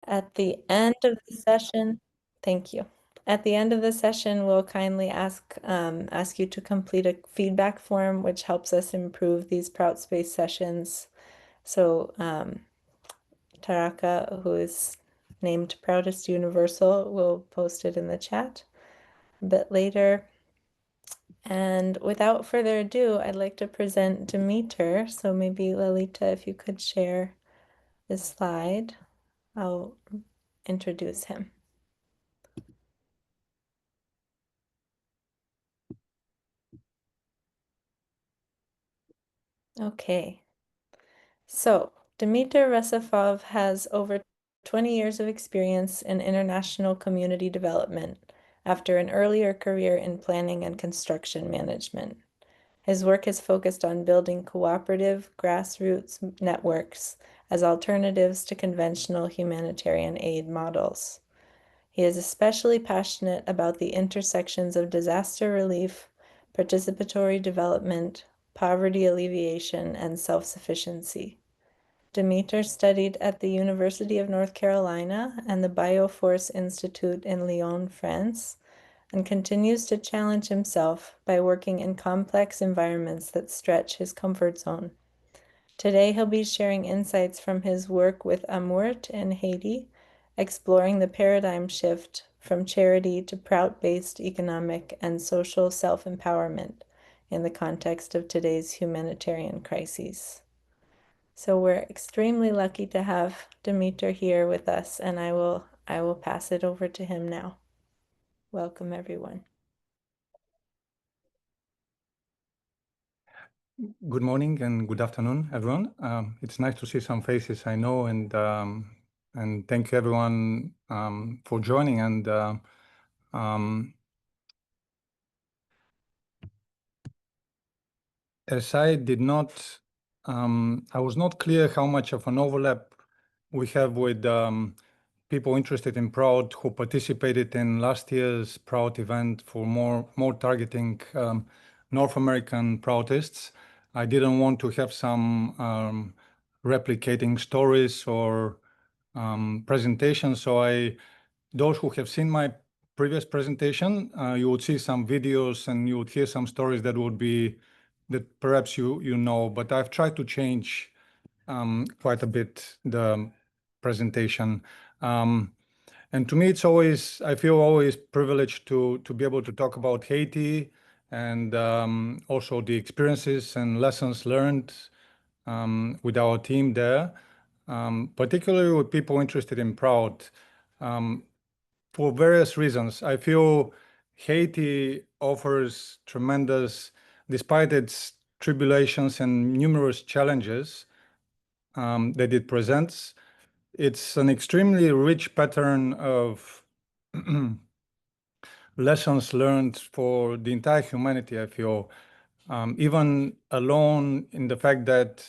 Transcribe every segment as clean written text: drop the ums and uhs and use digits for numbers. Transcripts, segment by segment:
At the end of the session, thank you. At the end of the session, we'll kindly ask you to complete a feedback form, which helps us improve these ProutSpace sessions. So Taraka, who is named Proudest Universal, will post it in the chat a bit later. And without further ado, I'd like to present Demeter. So maybe Lalita, if you could share this slide, I'll introduce him. Okay. So, Demeter Russafov has over 20 years of experience in international community development after an earlier career in planning and construction management. His work has focused on building cooperative grassroots networks as alternatives to conventional humanitarian aid models. He is especially passionate about the intersections of disaster relief, participatory development, poverty alleviation, and self-sufficiency. Demeter studied at the University of North Carolina and the Bioforce Institute in Lyon, France, and continues to challenge himself by working in complex environments that stretch his comfort zone. Today, he'll be sharing insights from his work with AMURT in Haiti, exploring the paradigm shift from charity to Prout-based economic and social self-empowerment in the context of today's humanitarian crises. So we're extremely lucky to have Demeter here with us, and I will pass it over to him now. Welcome, everyone. Good morning and good afternoon, everyone. It's nice to see some faces I know, and thank you everyone for joining. And as I did not, I was not clear how much of an overlap we have with people interested in Prout who participated in last year's Prout event for more targeting North American Proutists. I didn't want to have some replicating stories or presentations. So those who have seen my previous presentation, you would see some videos and you would hear some stories that perhaps you know, but I've tried to change quite a bit the presentation. And to me, I feel always privileged to be able to talk about Haiti and also the experiences and lessons learned with our team there, particularly with people interested in Prout. For various reasons, I feel Haiti offers tremendous, despite its tribulations and numerous challenges that it presents, it's an extremely rich pattern of lessons learned for the entire humanity, I feel. Even alone in the fact that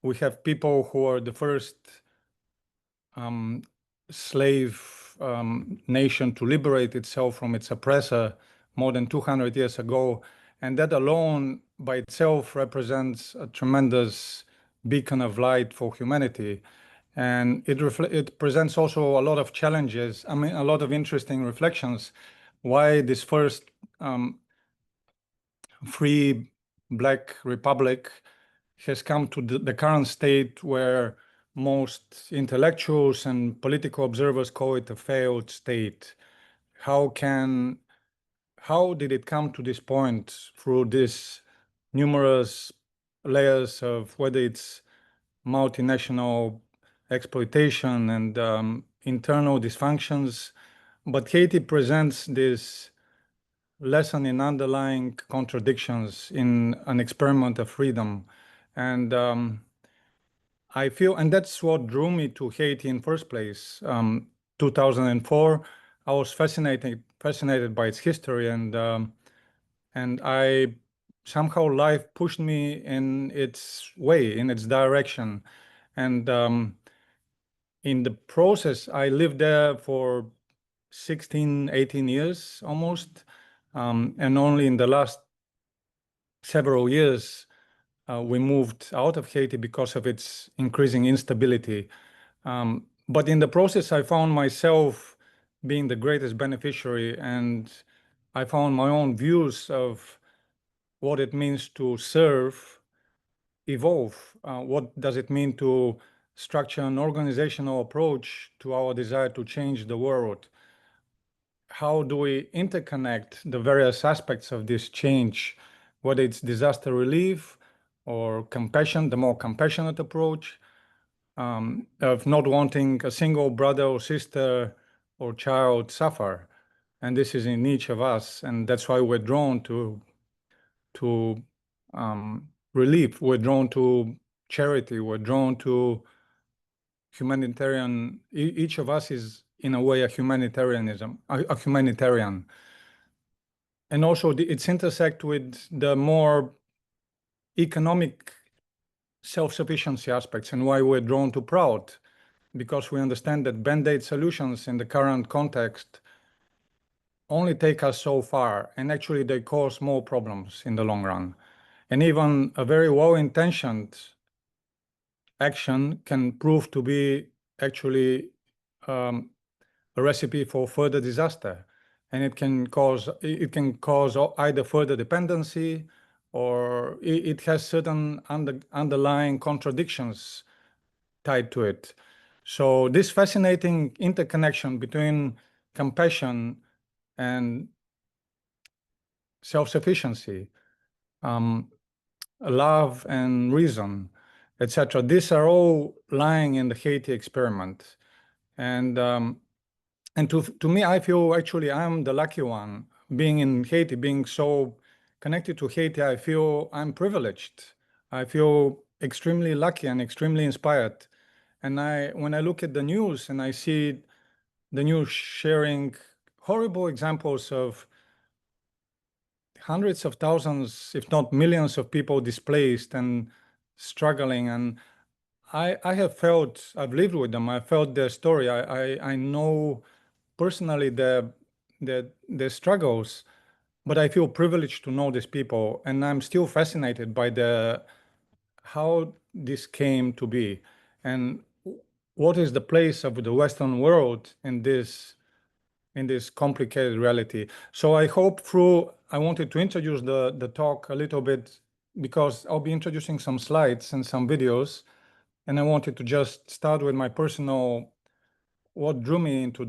we have people who are the first slave nation to liberate itself from its oppressor more than 200 years ago. And that alone by itself represents a tremendous beacon of light for humanity. And it presents also a lot of challenges, I mean, a lot of interesting reflections. Why this first free Black republic has come to the current state where most intellectuals and political observers call it a failed state. How did it come to this point through these numerous layers of whether it's multinational exploitation and internal dysfunctions? But Haiti presents this lesson in underlying contradictions in an experiment of freedom. And I feel, and that's what drew me to Haiti in first place. 2004, I was fascinated by its history, and I somehow life pushed me in its way, in its direction. And in the process, I lived there for 16, 18 years almost. And only in the last several years, we moved out of Haiti because of its increasing instability. But in the process, I found myself being the greatest beneficiary, and I found my own views of what it means to serve evolve. What does it mean to structure an organizational approach to our desire to change the world? How do we interconnect the various aspects of this change, whether it's disaster relief or compassion, the more compassionate approach, of not wanting a single brother or sister or child suffer. And this is in each of us, and that's why we're drawn to relief. We're drawn to charity. We're drawn to humanitarian. Each of us is, in a way, a humanitarian. And also, it's intersect with the more economic self-sufficiency aspects, and why we're drawn to Proud, because we understand that band-aid solutions in the current context only take us so far, and actually they cause more problems in the long run. And even a very well-intentioned action can prove to be actually a recipe for further disaster. And it can cause either further dependency, or it has certain underlying contradictions tied to it. So this fascinating interconnection between compassion and self-sufficiency, love and reason, etc. These are all lying in the Haiti experiment. And to me, I feel actually I'm the lucky one. Being in Haiti, being so connected to Haiti, I feel I'm privileged. I feel extremely lucky and extremely inspired. And when I look at the news and I see the news sharing horrible examples of hundreds of thousands, if not millions of people displaced and struggling, and I have felt, I've lived with them, I felt their story. I know personally the struggles, but I feel privileged to know these people, and I'm still fascinated by how this came to be, and what is the place of the Western world in this complicated reality. So I hope I wanted to introduce the talk a little bit, because I'll be introducing some slides and some videos, and I wanted to just start with my personal, what drew me into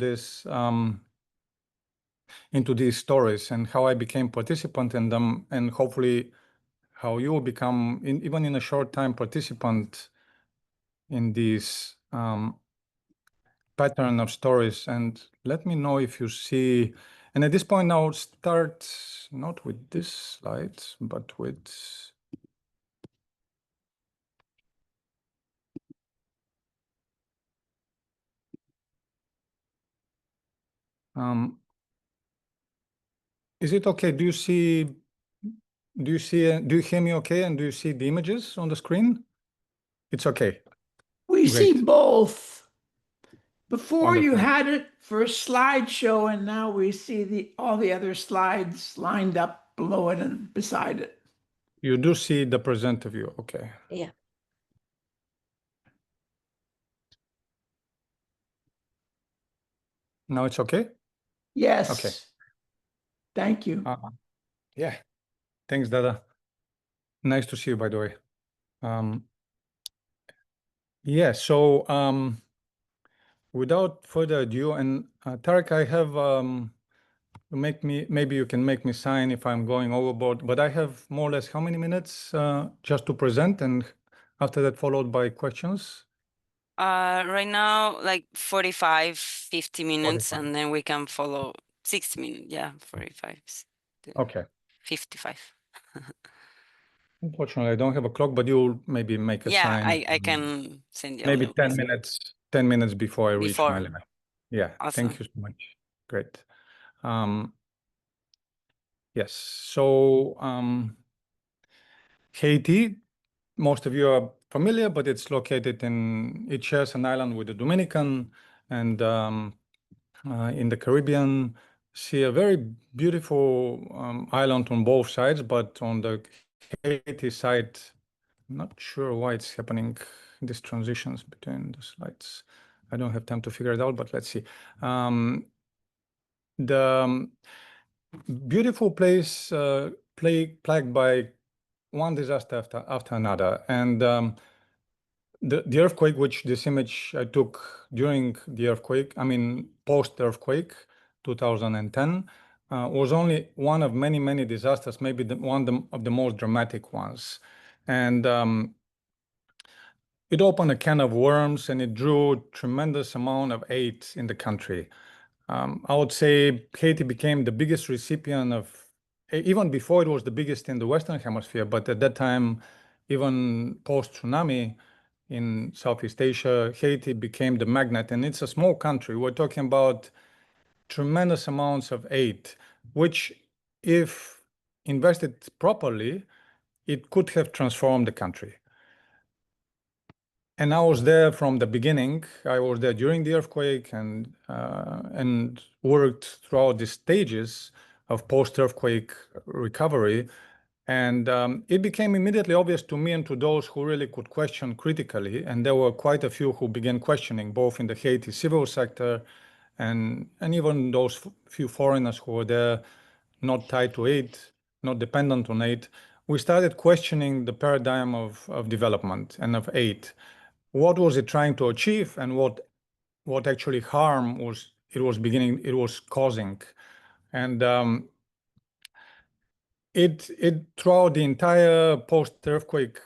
into these stories, and how I became participant in them, and hopefully how you will become, even in a short time, participant in these pattern of stories. And let me know if you see, and at this point I'll start not with this slide, but with is it okay? Do you hear me okay? And do you see the images on the screen? It's okay. We see Great. both. Before you Wonderful. had it for a slideshow, and now we see all the other slides lined up below it and beside it. You do see the presenter view. Okay. Yeah. Now it's okay? Okay. Yes. Thank you. Yeah. Thanks, Dada. Nice to see you, by the way. Yeah, so without further ado, and Tarek, I have maybe you can make me sign if I'm going overboard, but I have more or less how many minutes just to present, and after that followed by questions? Right now, like 45, 50 minutes, 45. and then we can follow 60 minutes. Yeah, 45 to Okay. 55. Unfortunately, I don't have a clock, but you'll maybe make a Yeah, sign. I can send you a Maybe little 10 minutes, 10 minutes before I reach my before. limit. Yeah, thank Awesome. you so much. Great. Yes, so Haiti, most of you are familiar, but it's located it shares an island with the Dominican, and in the Caribbean Sea, a very beautiful island on both sides, but on the Haiti side, not sure why it's happening, these transitions between the slides. I don't have time to figure it out, but let's see. The beautiful place plagued by one disaster after another. And the earthquake, which this image I took during the earthquake, I mean, post-earthquake, 2010, was only one of many, many disasters, maybe one of the most dramatic ones. And it opened a can of worms and it drew a tremendous amount of aid in the country. I would say Haiti became the biggest recipient of, even before it was the biggest in the Western Hemisphere, but at that time, even post-tsunami in Southeast Asia, Haiti became the magnet, and it's a small country. We're talking about tremendous amounts of aid, which, if invested properly, it could have transformed the country. And I was there from the beginning. I was there during the earthquake and worked throughout the stages of post-earthquake recovery. And it became immediately obvious to me and to those who really could question critically. And there were quite a few who began questioning, both in the Haiti civil sector and even those few foreigners who were there, not tied to aid, not dependent on aid. We started questioning the paradigm of development and of aid. What was it trying to achieve, and what actually harm it was causing. And it throughout the entire post-earthquake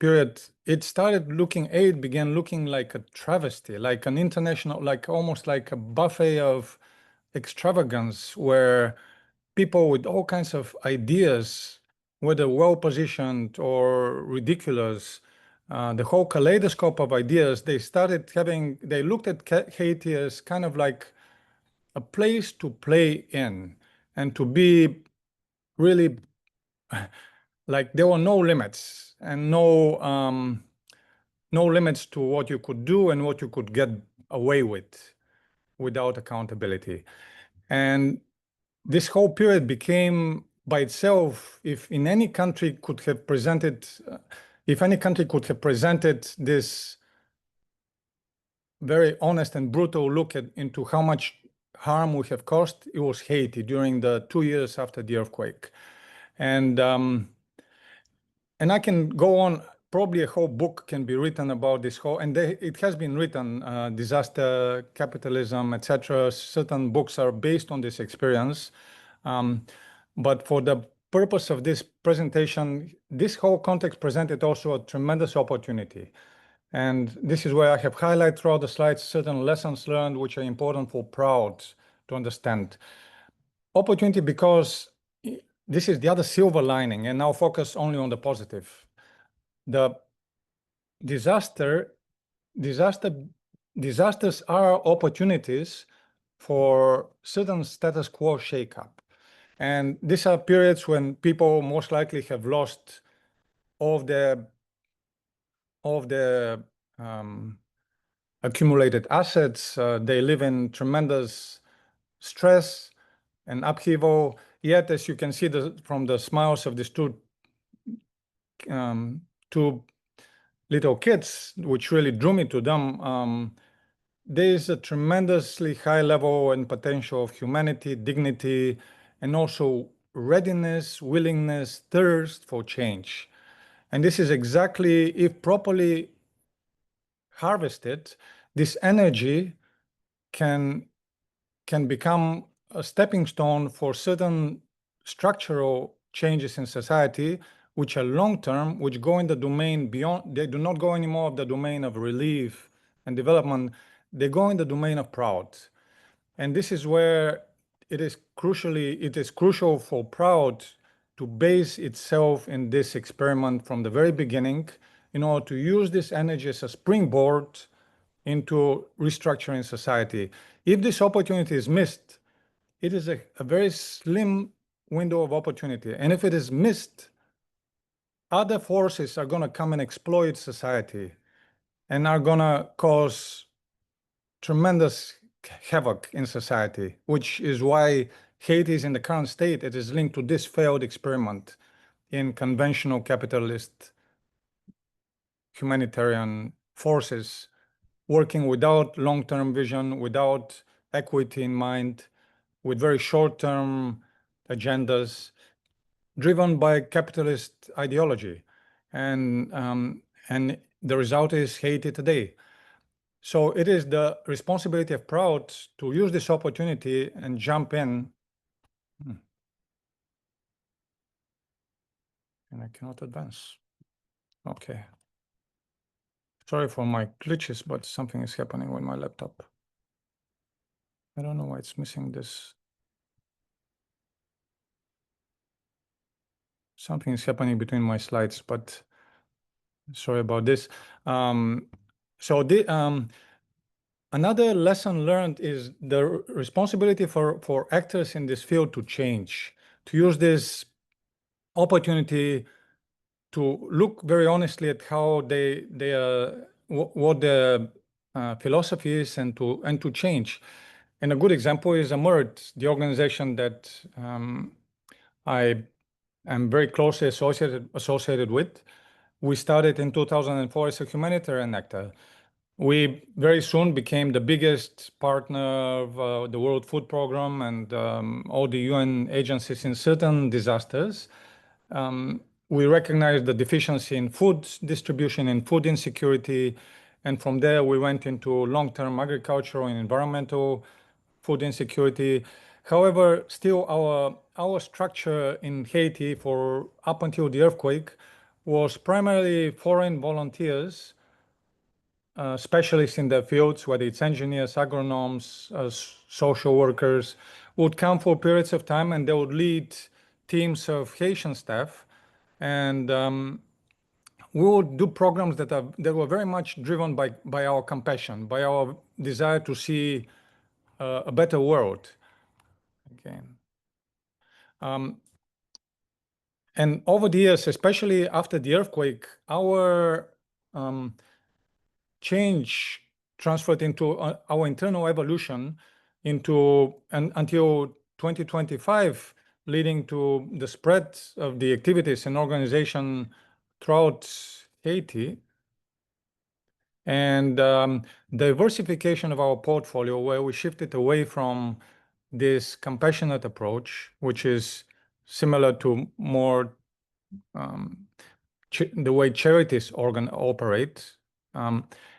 period, aid began looking like a travesty, like an international, like almost like a buffet of extravagance, where people with all kinds of ideas, whether well-positioned or ridiculous, the whole kaleidoscope of ideas, they looked at Haiti as kind of like a place to play in and to be really like there were no limits and no limits to what you could do and what you could get away with without accountability. And this whole period became by itself, if any country could have presented this very honest and brutal look into how much harm we have caused, it was Haiti during the 2 years after the earthquake. And I can go on, probably a whole book can be written about this whole, and it has been written, disaster, capitalism, etc. Certain books are based on this experience. But for the purpose of this presentation, this whole context presented also a tremendous opportunity. And this is where I have highlighted throughout the slides certain lessons learned, which are important for Proud to understand. Opportunity because this is the other silver lining, and now focus only on the positive. The disasters are opportunities for certain status quo shakeup. And these are periods when people most likely have lost all of their accumulated assets. They live in tremendous stress and upheaval. Yet, as you can see from the smiles of these two little kids, which really drew me to them, there is a tremendously high level and potential of humanity, dignity, and also readiness, willingness, thirst for change. And this is exactly, if properly harvested, this energy can become a stepping stone for certain structural changes in society, which are long-term, which go in the domain beyond, they do not go anymore of the domain of relief and development, they go in the domain of Proud. And this is where it is crucial for Proud to base itself in this experiment from the very beginning in order to use this energy as a springboard into restructuring society. If this opportunity is missed, it is a very slim window of opportunity. And if it is missed, other forces are going to come and exploit society and are going to cause tremendous havoc in society, which is why Haiti is in the current state. It is linked to this failed experiment in conventional capitalist humanitarian forces working without long-term vision, without equity in mind, with very short-term agendas, driven by capitalist ideology. And the result is Haiti today. So it is the responsibility of Prout to use this opportunity and jump in. And I cannot advance. Okay. Sorry for my glitches, but something is happening with my laptop. I don't know why it's missing this. Something is happening between my slides, but sorry about this. Another lesson learned is the responsibility for actors in this field to change, to use this opportunity to look very honestly at how what the philosophy is, and to change. And a good example is AMURT, the organization that I am very closely associated with. We started in 2004 as a humanitarian actor. We very soon became the biggest partner of the World Food Program and all the UN agencies in certain disasters. We recognized the deficiency in food distribution and food insecurity. And from there, we went into long-term agricultural and environmental food insecurity. However, still our structure in Haiti for up until the earthquake was primarily foreign volunteers, specialists in their fields, whether it's engineers, agronomes, social workers, would come for periods of time, and they would lead teams of Haitian staff. And we would do programs that were very much driven by our compassion, by our desire to see a better world. Again. And over the years, especially after the earthquake, our change transferred into our internal evolution until 2025, leading to the spread of the activities and organization throughout Haiti, and diversification of our portfolio, where we shifted away from this compassionate approach, which is similar to more the way charities operate,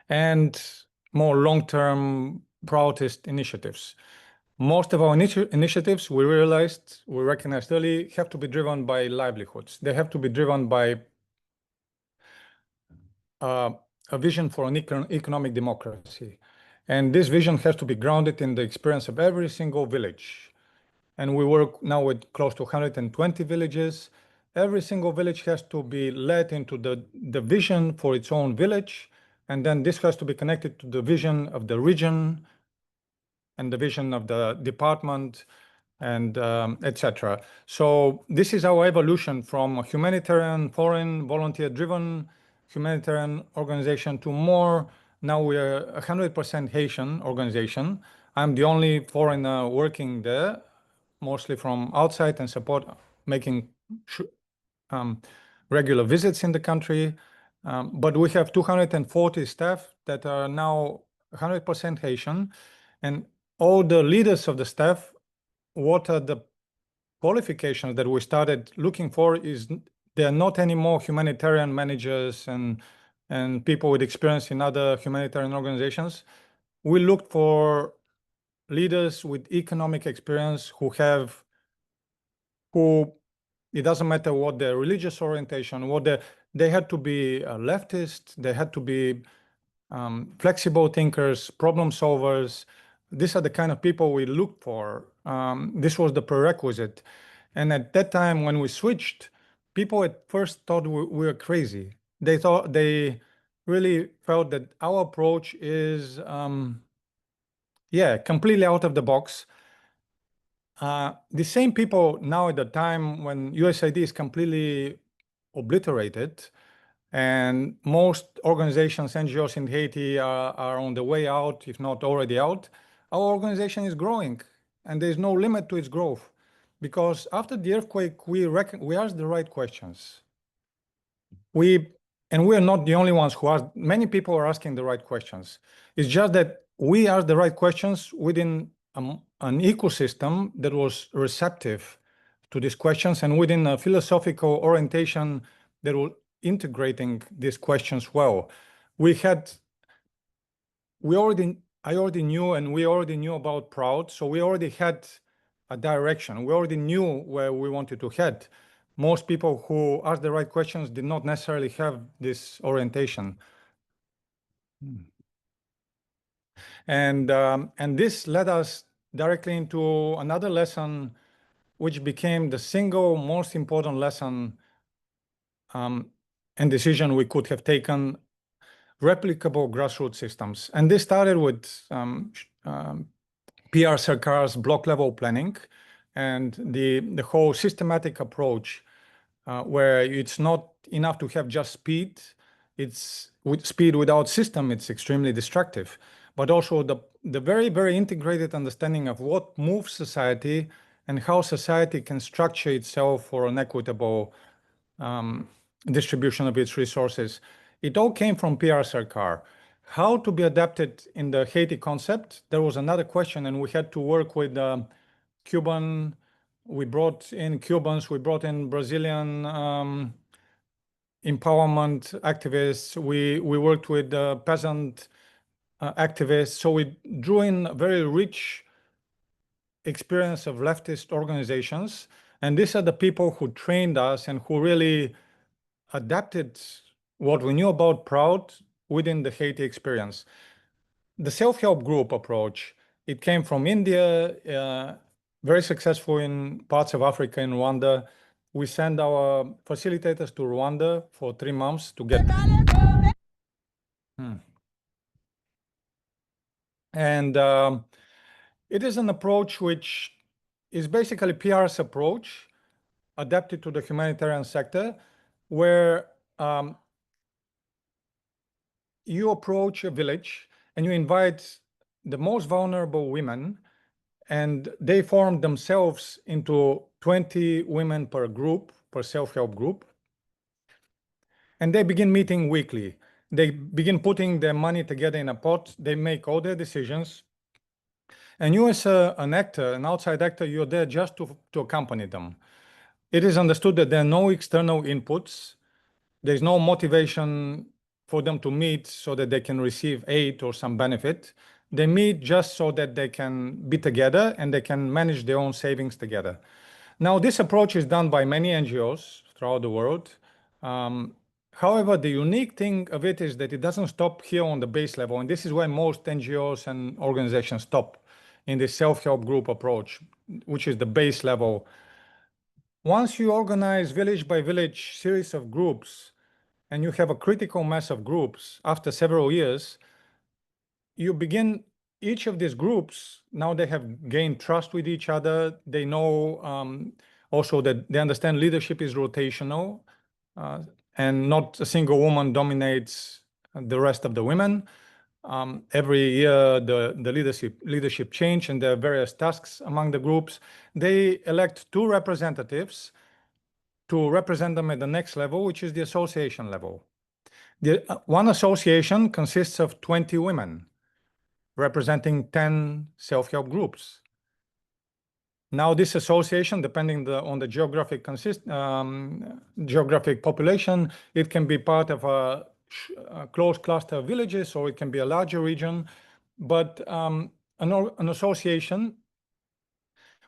and more long-term Proutist initiatives. Most of our initiatives, we recognized early, have to be driven by livelihoods. They have to be driven by a vision for an economic democracy. And this vision has to be grounded in the experience of every single village. And we work now with close to 120 villages. Every single village has to be led into the vision for its own village. And then this has to be connected to the vision of the region and the vision of the department, and etc. So this is our evolution from a humanitarian, foreign, volunteer-driven humanitarian organization to more, now we are 100% Haitian organization. I'm the only foreigner working there, mostly from outside, and support making regular visits in the country. But we have 240 staff that are now 100% Haitian, and all the leaders of the staff, what are the qualifications that we started looking for is they're not anymore humanitarian managers and people with experience in other humanitarian organizations. We looked for leaders with economic experience who it doesn't matter what their religious orientation, they had to be leftist, they had to be flexible thinkers, problem solvers. These are the kind of people we look for. This was the prerequisite. And at that time, when we switched, people at first thought we were crazy. They really felt that our approach is, completely out of the box. The same people now at the time when USAID is completely obliterated, and most organizations, NGOs in Haiti are on the way out, if not already out. Our organization is growing, and there's no limit to its growth, because after the earthquake, we asked the right questions. We and we're not the only ones who ask. Many people are asking the right questions. It's just that we ask the right questions within an ecosystem that was receptive to these questions and within a philosophical orientation that was integrating these questions well. I already knew, and we already knew about Proud, so we already had a direction. We already knew where we wanted to head. Most people who asked the right questions did not necessarily have this orientation. And this led us directly into another lesson, which became the single most important lesson and decision we could have taken: replicable grassroots systems. And this started with PR Sarkar's block level planning and the whole systematic approach where it's not enough to have just speed. It's with speed without system, it's extremely destructive. But also the very, very integrated understanding of what moves society and how society can structure itself for an equitable distribution of its resources. It all came from PR Sarkar. How to be adapted in the Haiti concept, there was another question, and we had to work with Cuban. We brought in Cubans, we brought in Brazilian empowerment activists. We worked with peasant activists. So we drew in a very rich experience of leftist organizations. And these are the people who trained us and who really adapted what we knew about Proud within the Haiti experience. The self-help group approach, it came from India, very successful in parts of Africa, in Rwanda. We send our facilitators to Rwanda for 3 months to get. And it is an approach which is basically PR's approach adapted to the humanitarian sector, where you approach a village and you invite the most vulnerable women, and they form themselves into 20 women per group, per self-help group. And they begin meeting weekly. They begin putting their money together in a pot. They make all their decisions. And you as an actor, an outside actor, you're there just to accompany them. It is understood that there are no external inputs. There's no motivation for them to meet so that they can receive aid or some benefit. They meet just so that they can be together and they can manage their own savings together. Now, this approach is done by many NGOs throughout the world. However, the unique thing of it is that it doesn't stop here on the base level. And this is where most NGOs and organizations stop, in the self-help group approach, which is the base level. Once you organize village by village series of groups, and you have a critical mass of groups after several years, you begin each of these groups, now they have gained trust with each other. They know also that they understand leadership is rotational and not a single woman dominates the rest of the women. Every year, the leadership change, and there are various tasks among the groups. They elect 2 representatives to represent them at the next level, which is the association level. One association consists of 20 women representing 10 self-help groups. Now, this association, depending on the geographic population, it can be part of a close cluster of villages, or it can be a larger region. But an association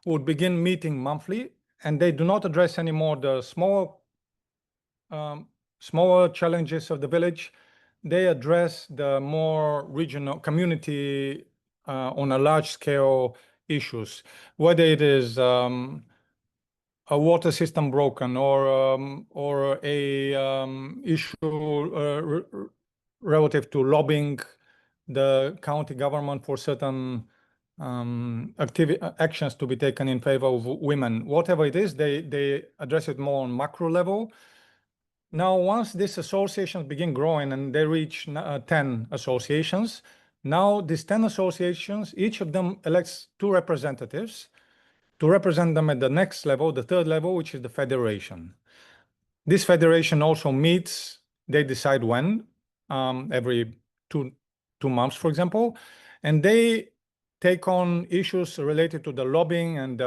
would begin meeting monthly, and they do not address anymore the smaller challenges of the village. They address the more regional community on a large scale issues, whether it is a water system broken or a issue relative to lobbying the county government for certain actions to be taken in favor of women. Whatever it is, they address it more on macro level. Now, once these associations begin growing and they reach 10 associations, now these 10 associations, each of them elects 2 representatives to represent them at the next level, the 3rd level, which is the federation. This federation also meets they decide when, every two months, for example, and they take on issues related to the lobbying and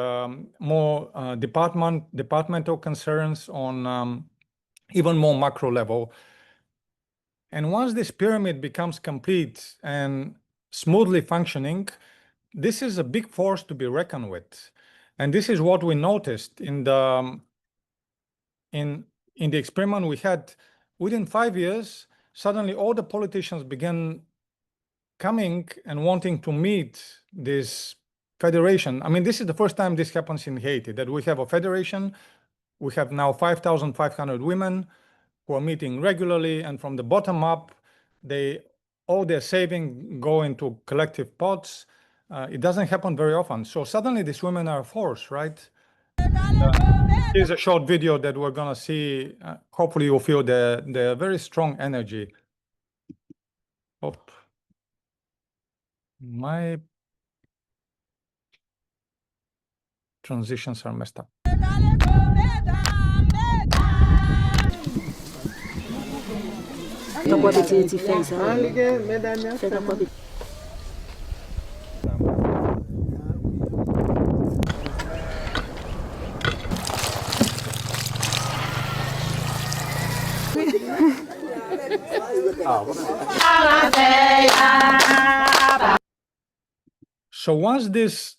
more departmental concerns on even more macro level. And once this pyramid becomes complete and smoothly functioning, this is a big force to be reckoned with. And this is what we noticed in the experiment we had. Within 5 years, suddenly all the politicians began coming and wanting to meet this federation. I mean, this is the first time this happens in Haiti, that we have a federation. We have now 5,500 women who are meeting regularly, and from the bottom up, all their saving go into collective pots. It doesn't happen very often. So suddenly these women are a force, right? Here's a short video that we're gonna see. Hopefully you'll feel the very strong energy. Oh, my transitions are messed up. So once this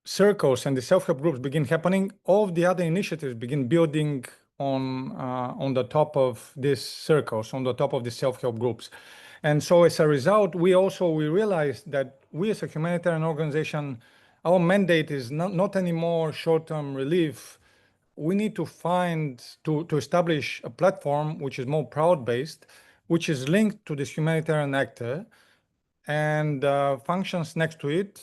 circles and the self-help groups begin happening, all of the other initiatives begin building on the top of these circles, on the top of the self-help groups. And so as a result, we realized that we as a humanitarian organization, our mandate is not anymore short-term relief. We need to to establish a platform which is more ProutSpace, which is linked to this humanitarian actor and functions next to it.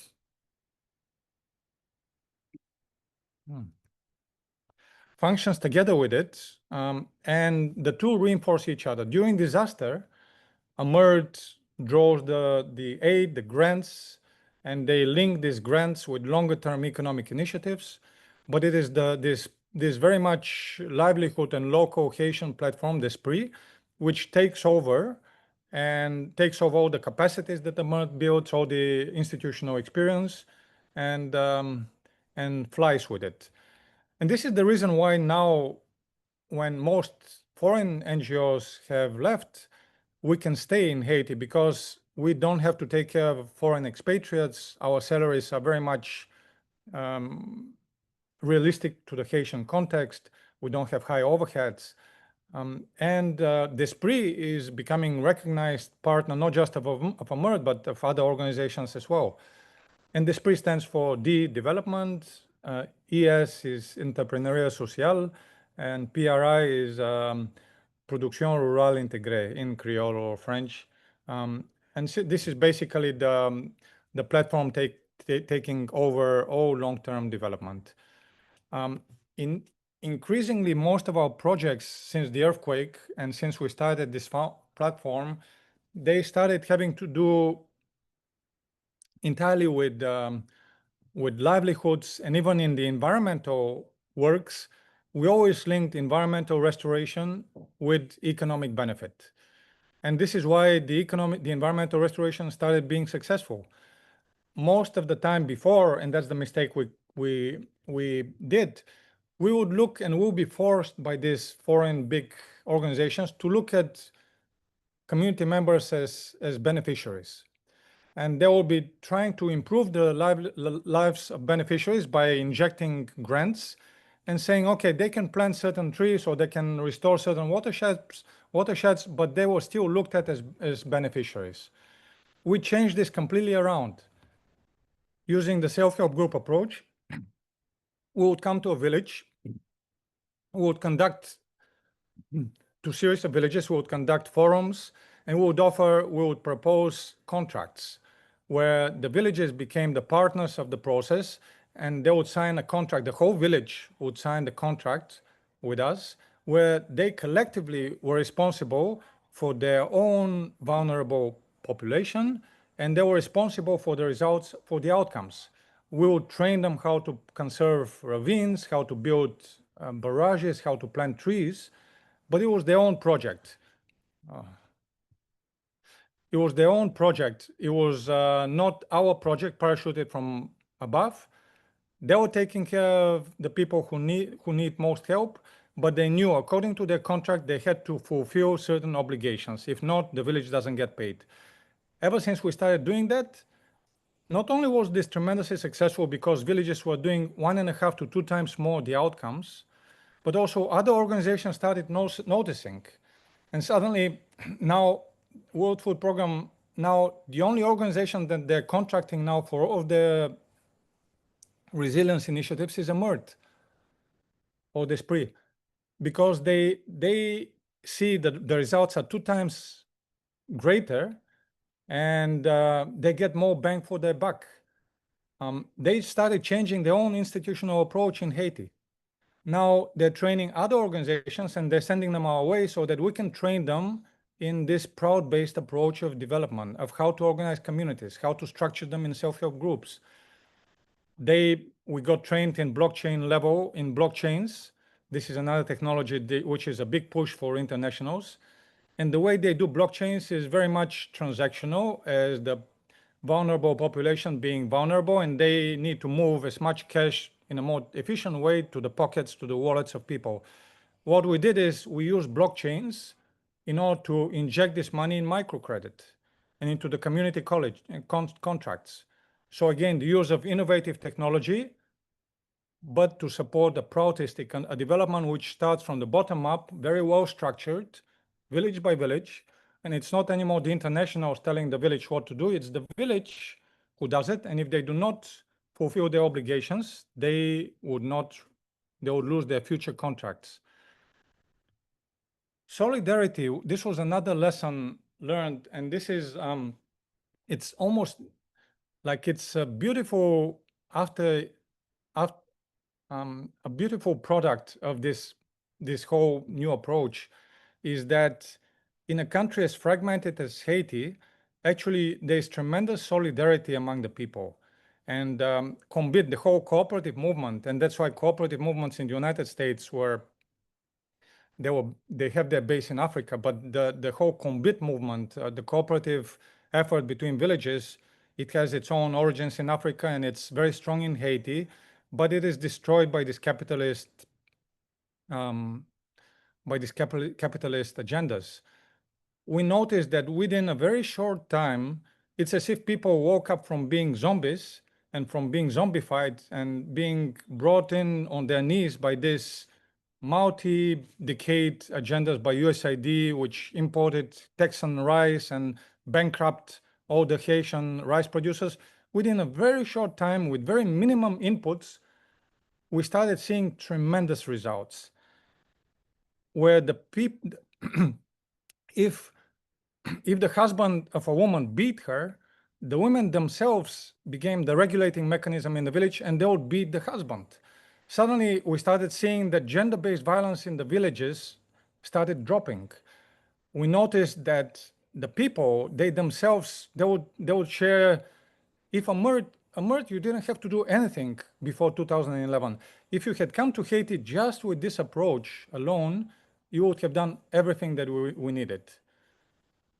Functions together with it, and the two reinforce each other. During disaster, AMURT draws the aid, the grants, and they link these grants with longer-term economic initiatives. But it is this very much livelihood and local Haitian platform, the SPRI, which takes over all the capacities that AMURT builds, all the institutional experience, and flies with it. And this is the reason why now, when most foreign NGOs have left, we can stay in Haiti, because we don't have to take care of foreign expatriates. Our salaries are very much realistic to the Haitian context. We don't have high overheads. And the SPRI is becoming recognized partner, not just of AMURT, but of other organizations as well. And the SPRI stands for D, development, ES is entrepreneuriat social, and PRI is production rurale intégrée in Creole or French. And so this is basically the platform taking over all long-term development. Increasingly, most of our projects since the earthquake and since we started this platform, they started having to do entirely with livelihoods. And even in the environmental works, we always linked environmental restoration with economic benefit. And this is why the environmental restoration started being successful. Most of the time before, and that's the mistake we did, we would look and we'll be forced by these foreign big organizations to look at community members as beneficiaries. And they will be trying to improve the lives of beneficiaries by injecting grants and saying, okay, they can plant certain trees or they can restore certain watersheds, but they were still looked at as beneficiaries. We changed this completely around. Using the self-help group approach, we would come to a village, we would conduct to series of villages, we would conduct forums, and we would propose contracts where the villages became the partners of the process, and they would sign a contract. The whole village would sign the contract with us, where they collectively were responsible for their own vulnerable population, and they were responsible for the results, for the outcomes. We would train them how to conserve ravines, how to build barrages, how to plant trees, but it was their own project. It was their own project. It was not our project parachuted from above. They were taking care of the people who need most help, but they knew according to their contract they had to fulfill certain obligations. If not, the village doesn't get paid. Ever since we started doing that, not only was this tremendously successful because villages were doing 1.5 to 2 times more the outcomes, but also other organizations started noticing. And suddenly now World Food Program, now the only organization that they're contracting now for all of the resilience initiatives is AMURT or DESPRI, because they see that the results are 2 times greater and they get more bang for their buck. They started changing their own institutional approach in Haiti. Now they're training other organizations and they're sending them our way so that we can train them in this Prout-based approach of development, of how to organize communities, how to structure them in self-help groups. We got trained in blockchain level in blockchains. This is another technology which is a big push for internationals. And the way they do blockchains is very much transactional, as the vulnerable population being vulnerable, and they need to move as much cash in a more efficient way to the pockets, to the wallets of people. What we did is we used blockchains in order to inject this money in microcredit and into the community college contracts. So again, the use of innovative technology, but to support the Proutistic and a development which starts from the bottom up, very well structured, village by village. And it's not anymore the internationals telling the village what to do, it's the village who does it. And if they do not fulfill their obligations, they would lose their future contracts. Solidarity, this was another lesson learned, and this is, it's almost like it's a beautiful a beautiful product of this whole new approach is that in a country as fragmented as Haiti, actually there's tremendous solidarity among the people. And the whole cooperative movement, and that's why cooperative movements in the United States they have their base in Africa, but the whole Combit movement, the cooperative effort between villages, it has its own origins in Africa and it's very strong in Haiti, but it is destroyed by this capitalist agendas. We noticed that within a very short time, it's as if people woke up from being zombies and from being zombified and being brought in on their knees by this multi-decade agendas by USAID, which imported Texan rice and bankrupt all the Haitian rice producers. Within a very short time, with very minimum inputs, we started seeing tremendous results. Where the people, if the husband of a woman beat her, the women themselves became the regulating mechanism in the village and they would beat the husband. Suddenly, we started seeing that gender-based violence in the villages started dropping. We noticed that the people, they themselves, they would share, if AMURT, you didn't have to do anything before 2011. If you had come to Haiti just with this approach alone, you would have done everything that we needed.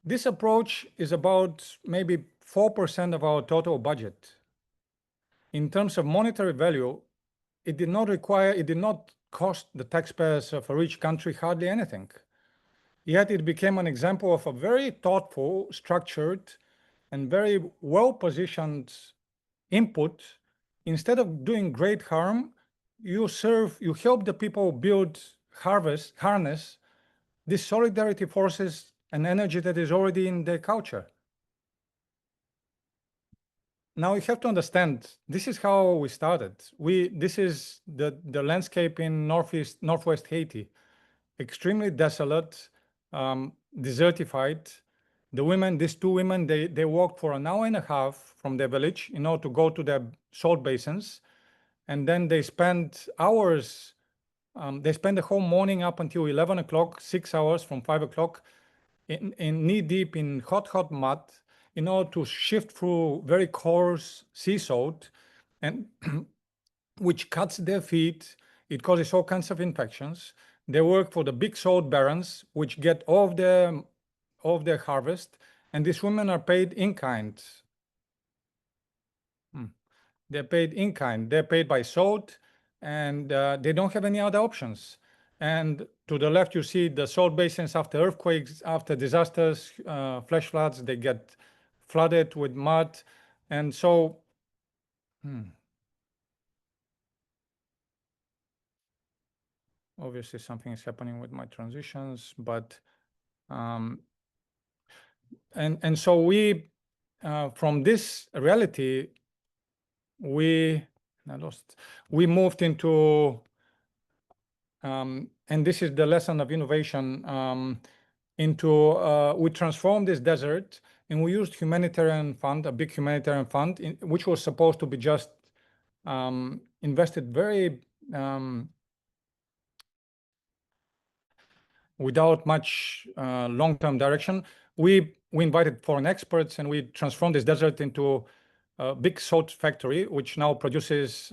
This approach is about maybe 4% of our total budget. In terms of monetary value, it did not cost the taxpayers of a rich country hardly anything. Yet it became an example of a very thoughtful, structured, and very well-positioned input. Instead of doing great harm, you help the people harness these solidarity forces and energy that is already in their culture. Now you have to understand, this is how we started. This is the landscape in northwest Haiti, extremely desolate, desertified. These two women, they walked for an hour and a half from their village in order to go to their salt basins. And then they spend hours, they spend the whole morning up until 11 o'clock, 6 hours from 5 o'clock in knee deep in hot mud in order to shift through very coarse sea salt and which cuts their feet. It causes all kinds of infections. They work for the big salt barons, which get all of their harvest, and these women are paid in kind. They're paid in kind. They're paid by salt, and they don't have any other options. And to the left, you see the salt basins after earthquakes, after disasters, flash floods. They get flooded with mud, and so. Obviously, something is happening with my transitions, but and so we from this reality we moved into and this is the lesson of innovation into we transformed this desert, and we used humanitarian fund, a big humanitarian fund, which was supposed to be just invested very without much long-term direction. We invited foreign experts, and we transformed this desert into a big salt factory, which now produces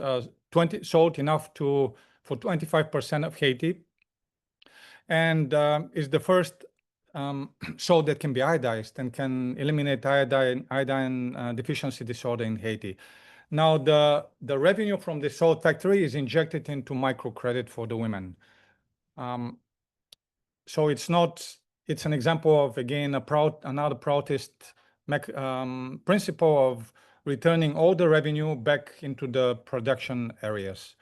salt enough for 25% of Haiti, and is the first salt that can be iodized and can eliminate iodine deficiency disorder in Haiti. Now, the revenue from the salt factory is injected into microcredit for the women. So it's an example of, again, another proudest principle of returning all the revenue back into the production areas.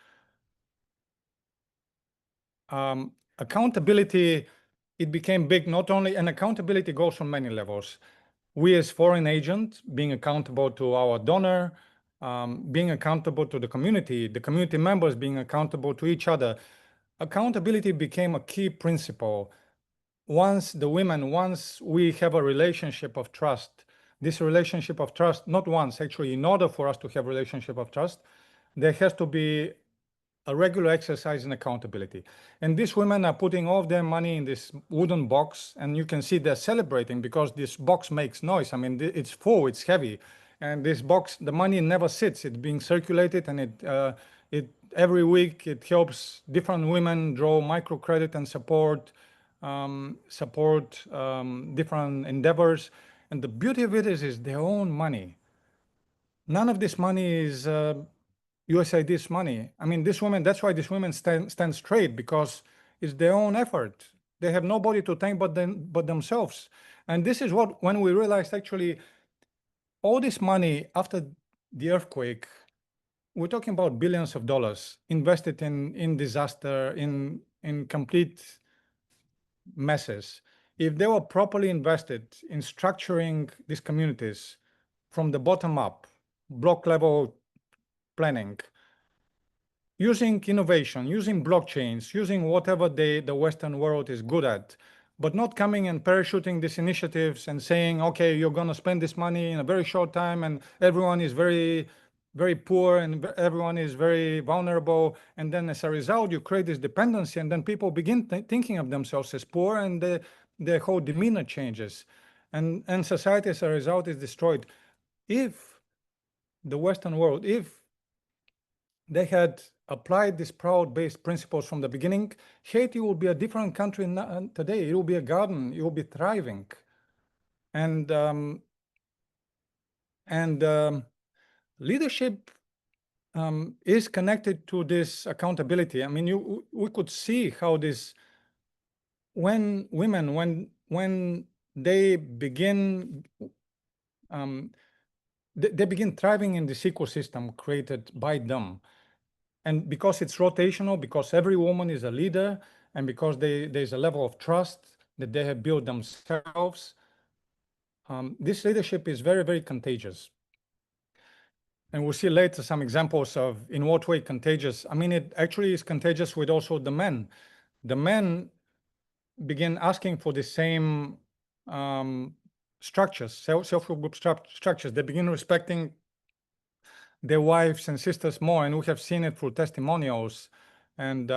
Accountability, it became big, not only, and accountability goes on many levels. We as foreign agents being accountable to our donor, being accountable to the community members being accountable to each other. Accountability became a key principle. Once we have a relationship of trust, this relationship of trust, not once, actually, in order for us to have a relationship of trust, there has to be a regular exercise in accountability. And these women are putting all of their money in this wooden box, and you can see they're celebrating because this box makes noise. I mean, it's full, it's heavy. And this box, the money never sits. It's being circulated, and every week it helps different women draw microcredit and support different endeavors. And the beauty of it is their own money. None of this money is USAID's money. I mean, that's why these women stand straight, because it's their own effort. They have nobody to thank but themselves. And this is when we realized, actually, all this money after the earthquake, we're talking about billions of dollars invested in disaster, in complete messes. If they were properly invested in structuring these communities from the bottom up, block level planning, using innovation, using blockchains, using whatever the Western world is good at, but not coming and parachuting these initiatives and saying, okay, you're going to spend this money in a very short time, and everyone is very, very poor, and everyone is very vulnerable. And then as a result, you create this dependency, and then people begin thinking of themselves as poor, and their whole demeanor changes. And society as a result is destroyed. If the Western world, if they had applied these Prout-based principles from the beginning, Haiti will be a different country today. It will be a garden. It will be thriving. And leadership is connected to this accountability. I mean, we could see how this, when they begin they begin thriving in this ecosystem created by them. And because it's rotational, because every woman is a leader, and because there's a level of trust that they have built themselves, this leadership is very, very contagious. And we'll see later some examples of in what way contagious. I mean, it actually is contagious with also the men. The men begin asking for the same structures, self-help group structures. They begin respecting their wives and sisters more, and we have seen it through testimonials, and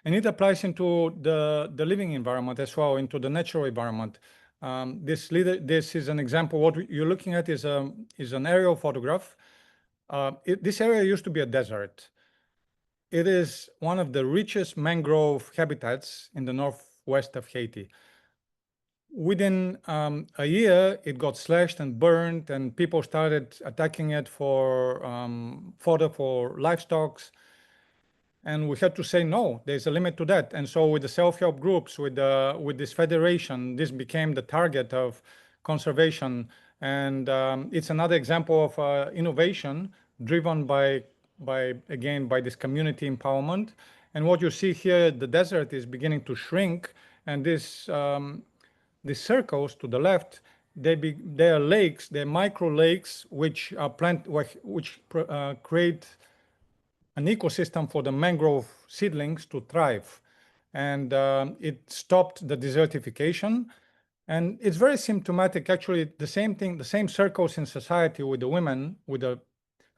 it applies into the living environment as well, into the natural environment. This is an example. What you're looking at is an aerial photograph. This area used to be a desert. It is one of the richest mangrove habitats in the northwest of Haiti. Within a year, it got slashed and burned, and people started attacking it for fodder for livestock. And we had to say, no, there's a limit to that. And so with the self-help groups, with this federation, this became the target of conservation. And it's another example of innovation driven by this community empowerment. And what you see here, the desert is beginning to shrink. And these circles to the left, they are lakes, they're micro lakes, which create an ecosystem for the mangrove seedlings to thrive. And it stopped the desertification. And it's very symptomatic, actually, the same thing, the same circles in society with the women, with the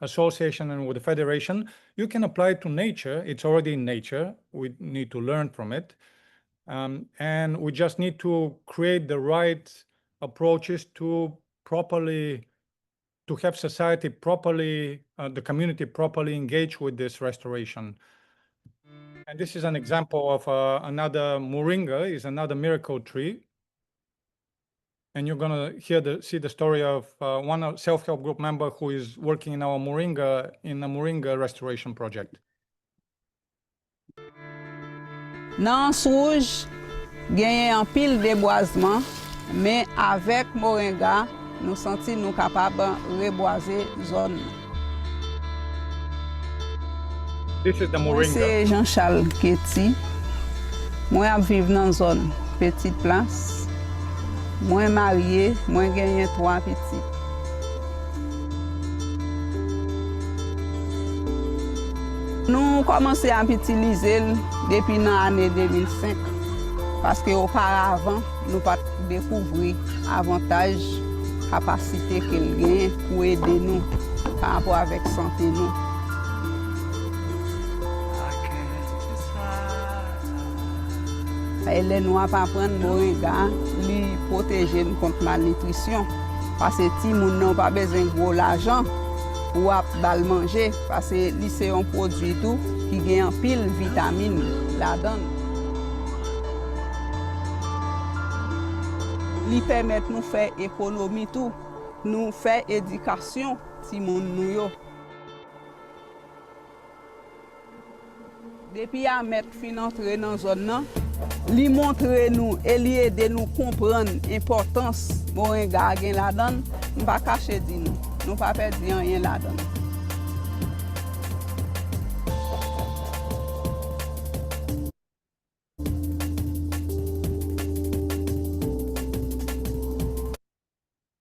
association and with the federation, you can apply it to nature. It's already in nature. We need to learn from it. And we just need to create the right approaches to have society properly, the community properly engage with this restoration. And this is an example of another moringa, is another miracle tree. And you're gonna see the story of one self-help group member who is working in a moringa restoration project. Dans Souj, gagné un pile déboisement, mais avec moringa, nous senti nous capables de reboiser zone. This is the Moi moringa. c'est Jean-Charles Keti. Moi vivre dans zone petite place. Moi marié, moi gagné 3 petits. Nous commençons à utiliser depuis l'année 2005 parce qu'auparavant, nous pas découvert avantage, capacité qu'elle gagne pour aider nous par rapport avec santé nous. Elle nous a pas prendre moringa, lui protéger nous contre malnutrition parce que si moun n'ont pas besoin de gros l'argent pour bal manger parce que c'est un produit tout qui gagne en pile vitamine là-dedans. Lui permet nous faire économie tout, nous faire éducation si moun nou yo. Depuis à mettre fin entrer dans zone nan, li montre nous et li aider nous comprendre importance moringa gen là-dedans, nous pas cacher di nous pas perdre rien là-dedans.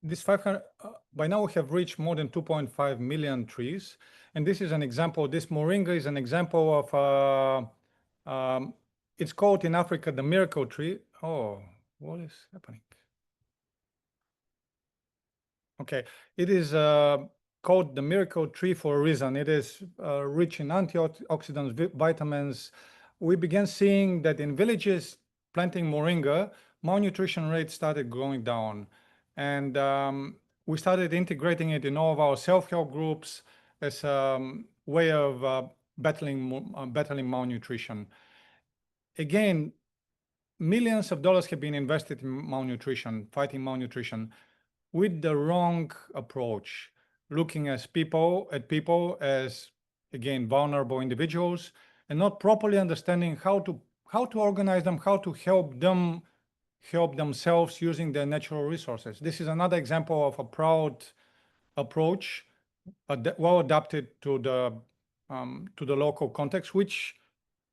This 500, by now we have reached more than 2.5 million trees. And this is an example, this moringa is an example of, it's called in Africa, the miracle tree. Oh, what is happening? Okay, it is called the miracle tree for a reason. It is rich in antioxidants, vitamins. We began seeing that in villages planting moringa, malnutrition rates started going down. And we started integrating it in all of our self-help groups as a way of battling malnutrition. Again, millions of dollars have been invested in malnutrition, fighting malnutrition, with the wrong approach, looking at people as, again, vulnerable individuals, and not properly understanding how to organize them, how to help themselves using their natural resources. This is another example of a proud approach, well adapted to the local context, which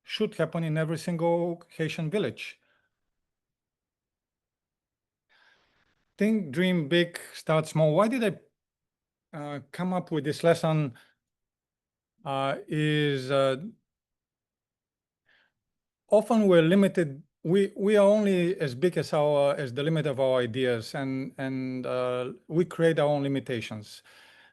should happen in every single Haitian village. Think, dream big, start small. Why did I come up with this lesson? Often we're limited. We are only as big as the limit of our ideas, and we create our own limitations.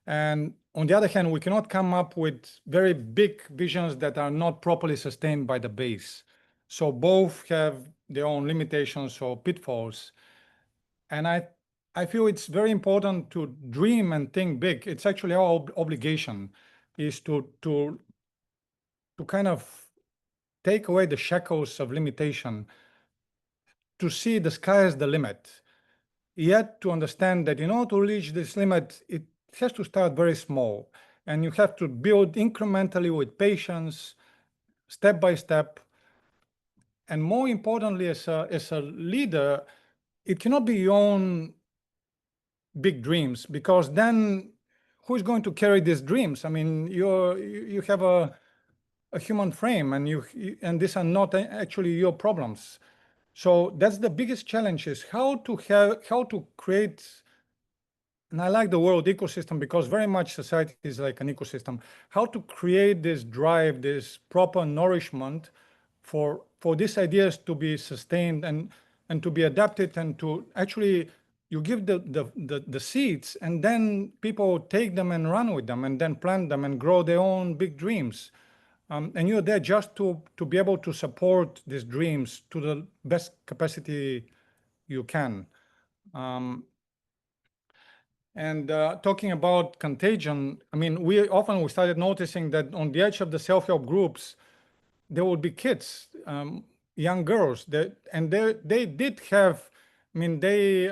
And on the other hand, we cannot come up with very big visions that are not properly sustained by the base. So both have their own limitations or pitfalls. And I feel it's very important to dream and think big. It's actually our obligation is to kind of take away the shackles of limitation, to see the sky as the limit, yet to understand that in order to reach this limit, it has to start very small, and you have to build incrementally with patience, step by step. And more importantly, as a leader, it cannot be your own big dreams, because then who's going to carry these dreams? I mean, you have a human frame, and these are not actually your problems. So that's the biggest challenge, is how to create, and I like the word ecosystem because very much society is like an ecosystem, how to create this drive, this proper nourishment for these ideas to be sustained and to be adapted, and to actually you give the seeds, and then people take them and run with them and then plant them and grow their own big dreams. And you're there just to be able to support these dreams to the best capacity you can. Talking about contagion, I mean, we started noticing that on the edge of the self-help groups, there would be kids, young girls, and they did have, I mean, they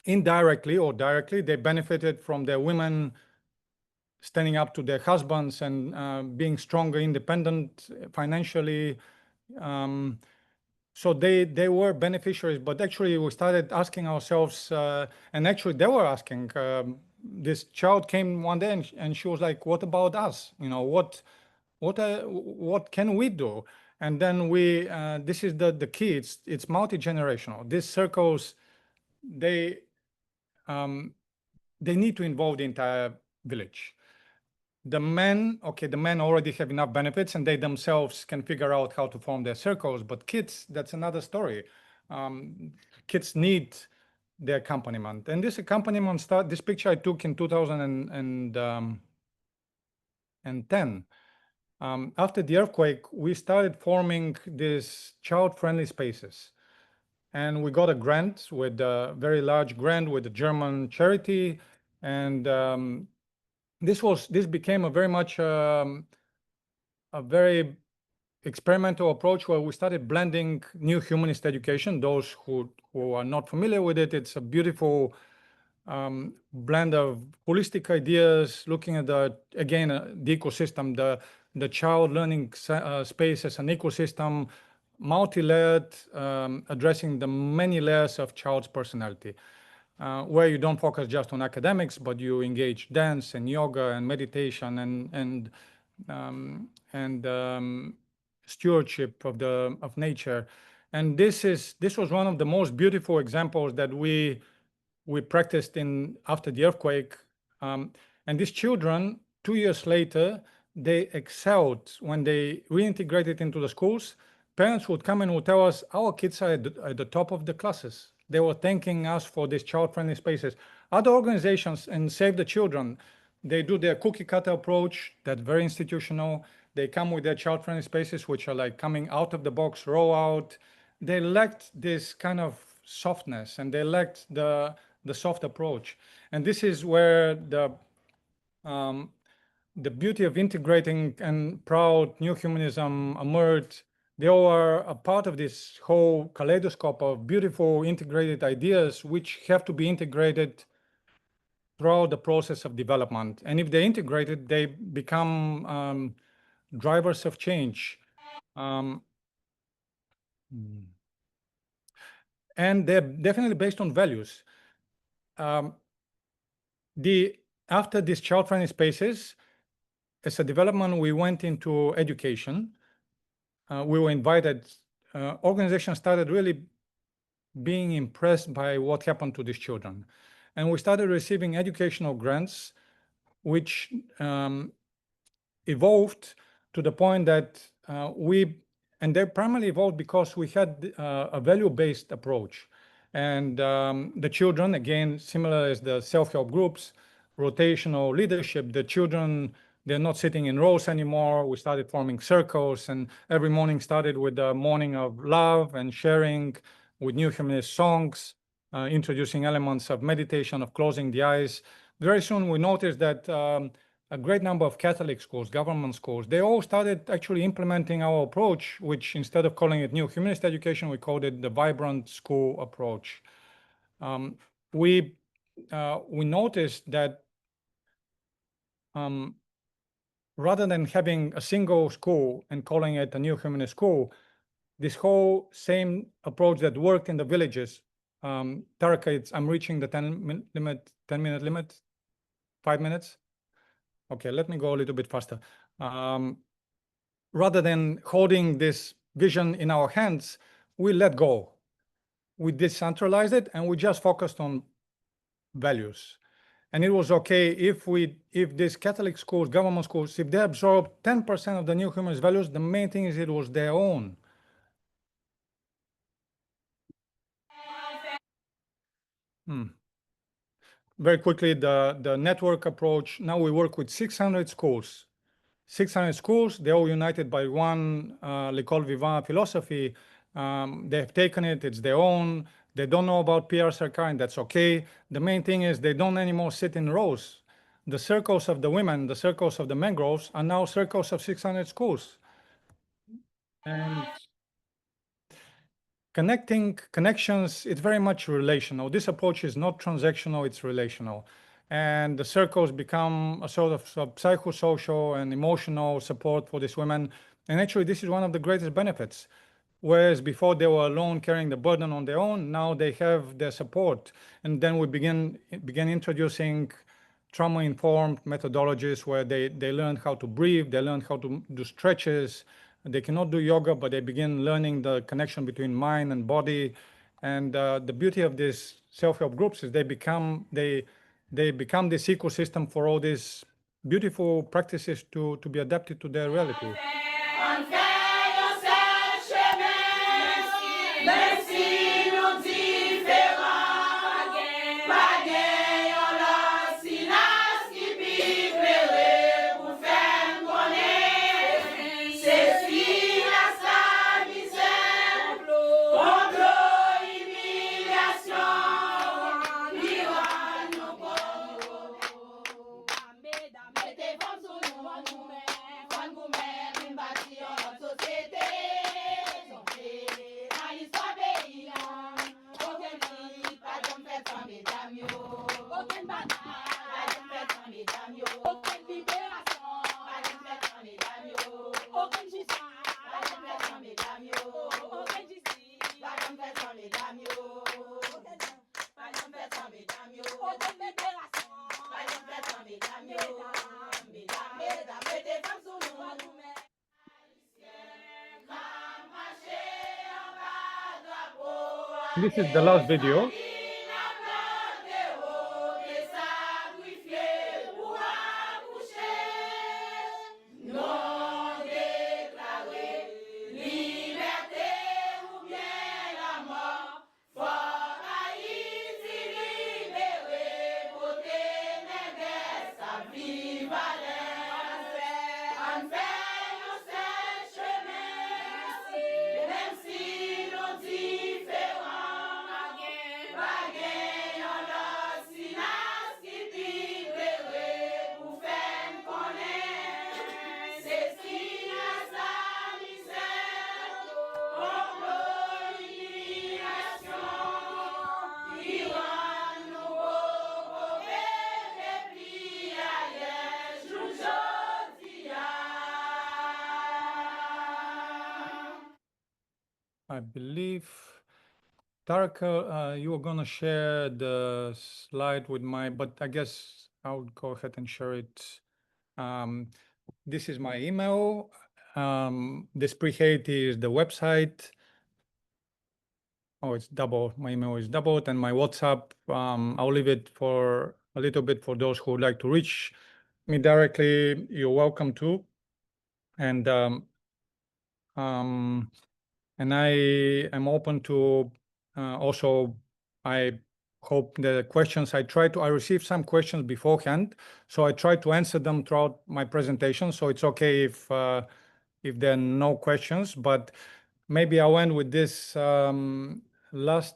indirectly or directly, they benefited from their women standing up to their husbands and being stronger, independent financially. So they were beneficiaries, but actually we started asking ourselves, and actually they were asking, this child came one day and she was like, what about us? You know, what can we do? And then this is the key, it's multi-generational. These circles, they need to involve the entire village. The men already have enough benefits and they themselves can figure out how to form their circles, but kids, that's another story. Kids need the accompaniment. And this accompaniment this picture I took in 2010. After the earthquake, we started forming these child-friendly spaces. And we got a grant, with a very large grant with a German charity. And this became a very much a very experimental approach, where we started blending new humanist education. Those who are not familiar with it, it's a beautiful blend of holistic ideas, looking at the ecosystem, the child learning space as an ecosystem, multi-layered, addressing the many layers of child's personality. Where you don't focus just on academics, but you engage dance and yoga and meditation and stewardship of nature. And this was one of the most beautiful examples that we practiced after the earthquake. And these children, 2 years later, they excelled when they reintegrated into the schools. Parents would come and would tell us, our kids are at the top of the classes. They were thanking us for these child-friendly spaces. Other organizations and Save the Children, they do their cookie cutter approach, that's very institutional. They come with their child-friendly spaces, which are like coming out of the box, roll out. They lacked this kind of softness, and they lacked the soft approach. And this is where the beauty of integrating and Prout, New Humanism, AMURT, they all are a part of this whole kaleidoscope of beautiful integrated ideas, which have to be integrated throughout the process of development. And if they're integrated, they become drivers of change. And they're definitely based on values. After these child-friendly spaces, as a development, we went into education. We were invited, organizations started really being impressed by what happened to these children. And we started receiving educational grants, which evolved to the point that and they primarily evolved because we had a value-based approach. And the children, again, similar as the self-help groups, rotational leadership, the children, they're not sitting in rows anymore. We started forming circles, and every morning started with a morning of love and sharing with New Humanist songs. introducing elements of meditation, of closing the eyes. Very soon we noticed that a great number of Catholic schools, government schools, they all started actually implementing our approach, which instead of calling it new humanist education, we called it the vibrant school approach. We noticed that rather than having a single school and calling it a new humanist school, this whole same approach that worked in the villages, Taraka, I'm reaching the 10-minute limit, 5 minutes. Okay, let me go a little bit faster. Rather than holding this vision in our hands, we let go. We decentralized it and we just focused on values. And it was okay if these Catholic schools, government schools, if they absorbed 10% of the new humanist values, the main thing is it was their own. Very quickly, the network approach. Now we work with 600 schools. 600 schools, they're all united by one l'école vivant philosophy. They have taken it, it's their own. They don't know about PR Sarkar, and that's okay. The main thing is they don't anymore sit in rows. The circles of the women, the circles of the mangroves are now circles of 600 schools. And connections, it's very much relational. This approach is not transactional, it's relational. And the circles become a sort of psychosocial and emotional support for these women. And actually, this is one of the greatest benefits. Whereas before they were alone carrying the burden on their own, now they have their support. And then we began introducing trauma-informed methodologies where they learn how to breathe, they learn how to do stretches. They cannot do yoga, but they begin learning the connection between mind and body. And the beauty of these self-help groups is they become this ecosystem for all these beautiful practices to be adapted to their reality. This is the last video. I believe, Tarek, you were going to share the slide with but I guess I'll go ahead and share it. This is my email. Despre Haiti is the website. Oh, it's double. My email is doubled, and my WhatsApp, I'll leave it for a little bit for those who would like to reach me directly. You're welcome to. And I am open to also, I hope the questions I received some questions beforehand, so I try to answer them throughout my presentation. So it's okay if there are no questions, but maybe I'll end with this last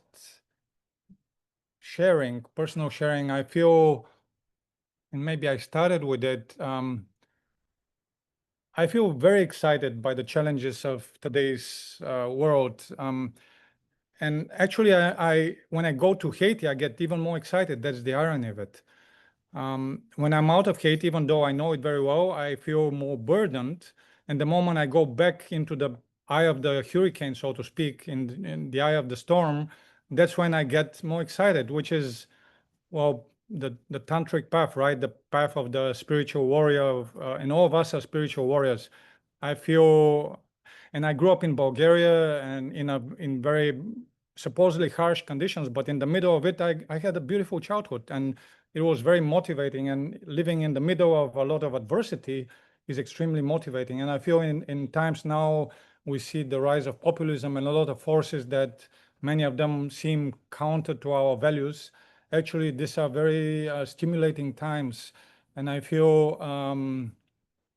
sharing, personal sharing, I feel, and maybe I started with it, I feel very excited by the challenges of today's world. And actually, when I go to Haiti, I get even more excited. That's the irony of it. When I'm out of Haiti, even though I know it very well, I feel more burdened. And the moment I go back into the eye of the hurricane, so to speak, in the eye of the storm, that's when I get more excited, which is, well, the tantric path, right? The path of the spiritual warrior, and all of us are spiritual warriors. I feel, and I grew up in Bulgaria and in very supposedly harsh conditions, but in the middle of it, I had a beautiful childhood, and it was very motivating. And living in the middle of a lot of adversity is extremely motivating. And I feel in times now we see the rise of populism and a lot of forces that many of them seem counter to our values. Actually, these are very stimulating times, and I feel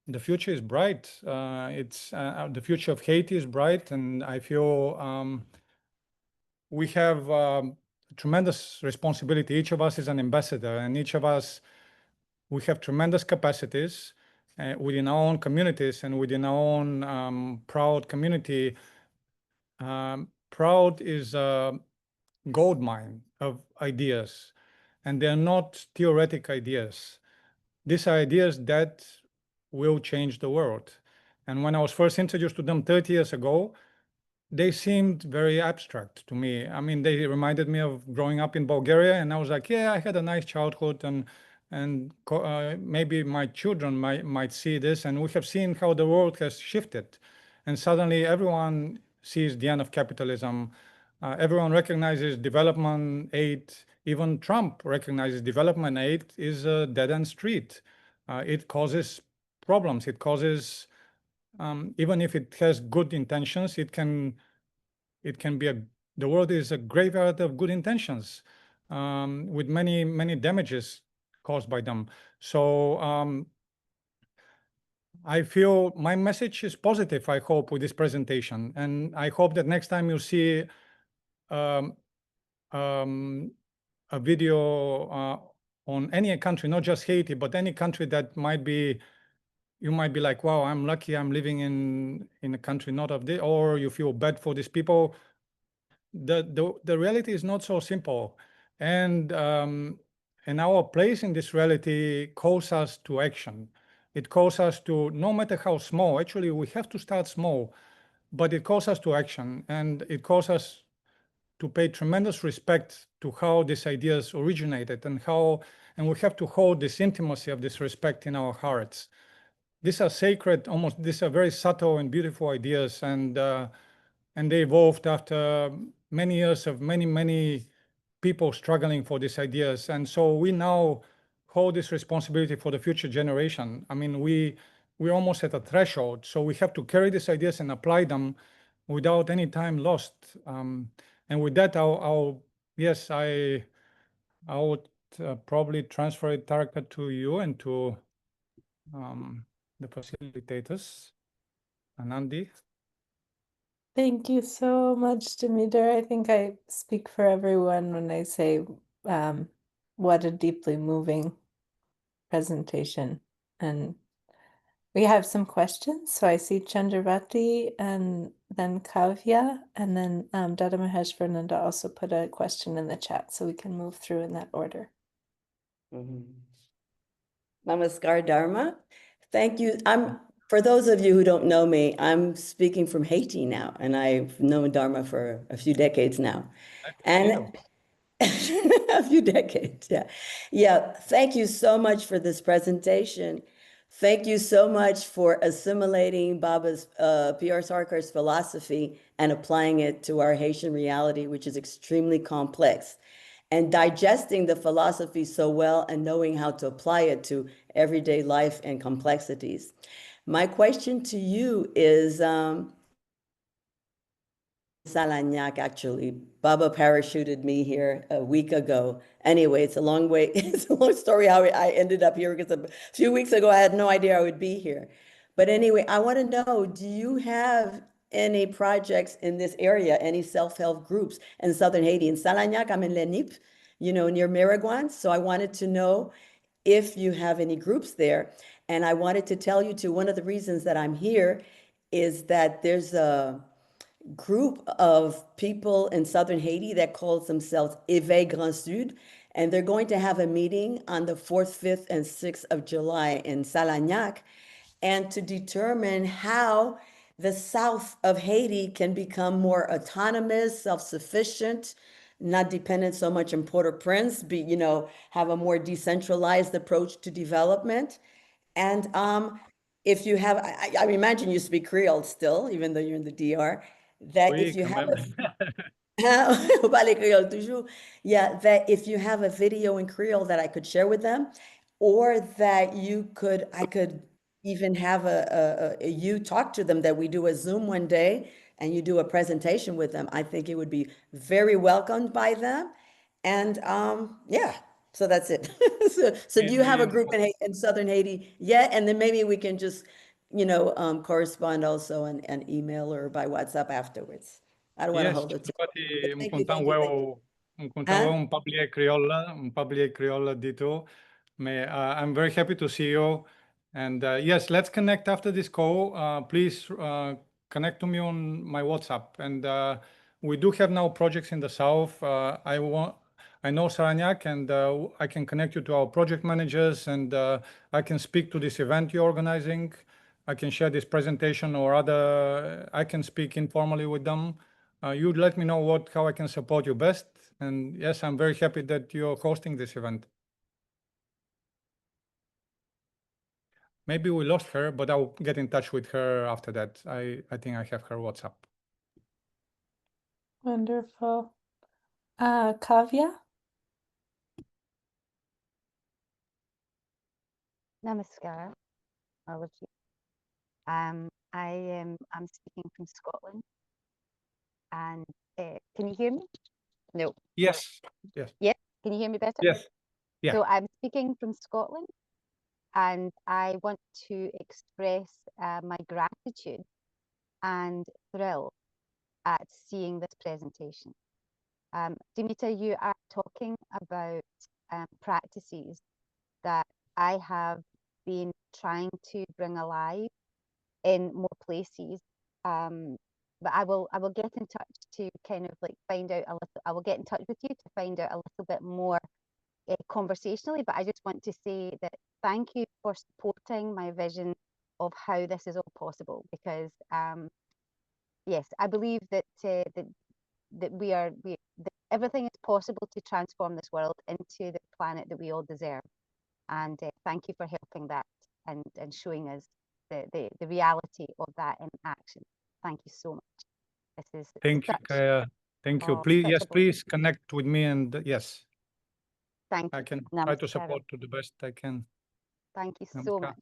the future is bright. The future of Haiti is bright, and I feel we have tremendous responsibility. Each of us is an ambassador, and each of us, we have tremendous capacities within our own communities and within our own Proud community. Proud is a gold mine of ideas, and they're not theoretic ideas. These are ideas that will change the world. And when I was first introduced to them 30 years ago, they seemed very abstract to me. I mean, they reminded me of growing up in Bulgaria, and I was like, yeah, I had a nice childhood, and maybe my children might see this. And we have seen how the world has shifted, and suddenly everyone sees the end of capitalism. Everyone recognizes development aid. Even Trump recognizes development aid is a dead-end street. It causes problems. It causes, even if it has good intentions, it can be the world is a graveyard of good intentions, with many damages caused by them. So I feel my message is positive, I hope, with this presentation. And I hope that next time you see a video on any country, not just Haiti, but any country that you might be like, wow, I'm lucky I'm living in a country not of this, or you feel bad for these people. The reality is not so simple. And our place in this reality calls us to action. It calls us to, no matter how small, actually we have to start small, but it calls us to action, and it calls us to pay tremendous respect to how these ideas originated and we have to hold this intimacy of this respect in our hearts. These are sacred, these are very subtle and beautiful ideas, and they evolved after many years of many people struggling for these ideas. And so we now hold this responsibility for the future generation. I mean, we're almost at a threshold, so we have to carry these ideas and apply them without any time lost. And with that, I would probably transfer it, Tarka, to you and to the facilitators, Anandi. Thank you so much, Demeter. I think I speak for everyone when I say what a deeply moving presentation. And we have some questions. So I see Chandravati and then Kavya, and then Dada Mahesh Fernanda also put a question in the chat, so we can move through in that order. Namaskar Dharma. Thank you. For those of you who don't know me, I'm speaking from Haiti now, and I've known Dharma for a few decades now. And a few decades, yeah. Yeah, thank you so much for this presentation. Thank you so much for assimilating Baba's, P.R. Sarkar's philosophy and applying it to our Haitian reality, which is extremely complex, and digesting the philosophy so well and knowing how to apply it to everyday life and complexities. My question to you is, Salagnac, actually. Baba parachuted me here a week ago. Anyway, it's a long way. It's a long story how I ended up here, because a few weeks ago I had no idea I would be here. But anyway, I want to know, do you have any projects in this area, any self-help groups in Southern Haiti? In Salagnac, I'm in Lenip, near Maraguan. So I wanted to know if you have any groups there. And I wanted to tell you too, one of the reasons that I'm here is that there's a group of people in southern Haiti that calls themselves Éveil Grand Sud, and they're going to have a meeting on the 4th, 5th, and 6th of July in Salagnac, and to determine how the south of Haiti can become more autonomous, self-sufficient, not dependent so much on Port-au-Prince, have a more decentralized approach to development. And if you have, I imagine you speak Creole still, even though you're in the DR, that Oui, if you quand have même. Vous parlez Creole toujours. Yeah, that if you have a video in Creole that I could share with them, or that I could even have you talk to them, that we do a Zoom one day and you do a presentation with them. I think it would be very welcomed by them. And yeah, so that's it. So do you have a group in Southern Haiti yet? And then maybe we can just, correspond also and email or by WhatsApp afterwards. I don't want to Yes, hold it too. um Thank you, content thank you, thank you. Huh? un pablier créole dito. Mais I'm very happy to see you. And yes, let's connect after this call. Please connect to me on my WhatsApp. And we do have now projects in the south. I know Saranac, and I can connect you to our project managers, and I can speak to this event you're organizing. I can share this presentation or other. I can speak informally with them. You'd let me know how I can support you best. And yes, I'm very happy that you're hosting this event. Maybe we lost her, but I'll get in touch with her after that. I think I have her WhatsApp. Wonderful. Kavya? Namaskar, all of you. I'm speaking from Scotland, and can you hear me? No. Yes. Yes. Yes. Can you hear me better? Yes. Yeah. So I'm speaking from Scotland, and I want to express my gratitude and thrill at seeing this presentation. Demeter, you are talking about practices that I have been trying to bring alive in more places. But I will get in touch to kind of like find out a little. I will get in touch with you to find out a little bit more conversationally. But I just want to say that thank you for supporting my vision of how this is all possible. Because yes, I believe that that everything is possible to transform this world into the planet that we all deserve. And thank you for helping that and showing us the reality of that in action. Thank you so much. This is Thank you, Kaya. Thank you. Please, yes, please connect with me, and yes, thank you. I can Namaskar. try to support to the best I can. Thank you so much.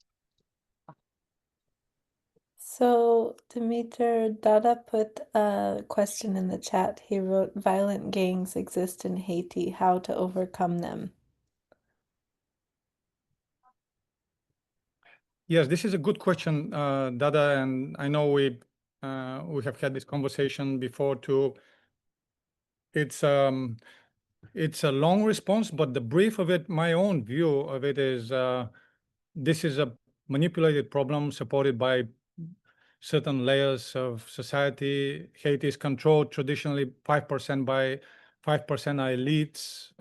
So Demeter, Dada put a question in the chat. He wrote, "Violent gangs exist in Haiti. How to overcome them?" Yes, this is a good question, Dada, and I know we have had this conversation before too. It's a long response, but the brief of it, my own view of it is, this is a manipulated problem supported by certain layers of society. Haiti is controlled traditionally 5% by 5% are elites,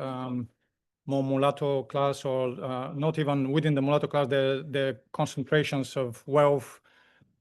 more mulatto class, or not even within the mulatto class, there are concentrations of wealth,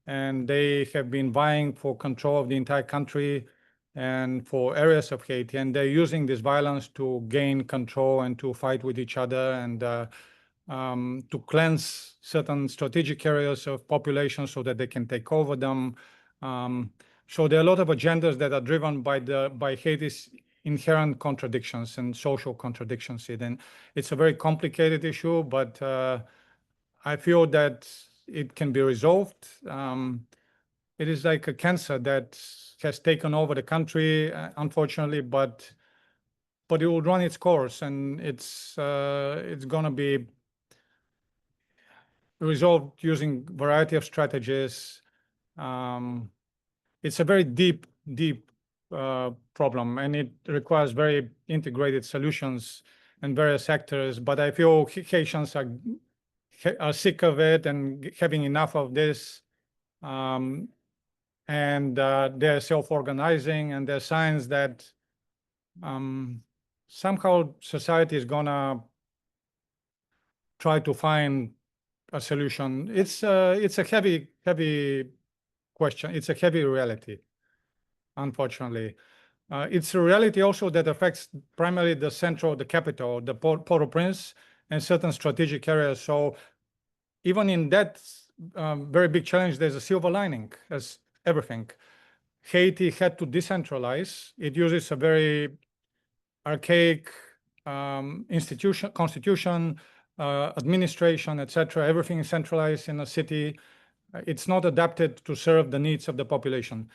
and they have been vying for control of the entire country and for areas of Haiti, and they're using this violence to gain control and to fight with each other, and to cleanse certain strategic areas of population so that they can take over them. So there are a lot of agendas that are driven by Haiti's inherent contradictions and social contradictions. And it's a very complicated issue, but I feel that it can be resolved. It is like a cancer that has taken over the country, unfortunately, but it will run its course, and it's going to be resolved using variety of strategies. It's a very deep problem, and it requires very integrated solutions in various sectors. But I feel Haitians are sick of it and having enough of this, and they're self-organizing, and there are signs that somehow society is gonna try to find a solution. It's a heavy question. It's a heavy reality, unfortunately. It's a reality also that affects primarily the capital, the Port-au-Prince, and certain strategic areas. So even in that very big challenge, there's a silver lining, as everything. Haiti had to decentralize. It uses a very archaic constitution, administration, etc. Everything is centralized in a city. It's not adapted to serve the needs of the population.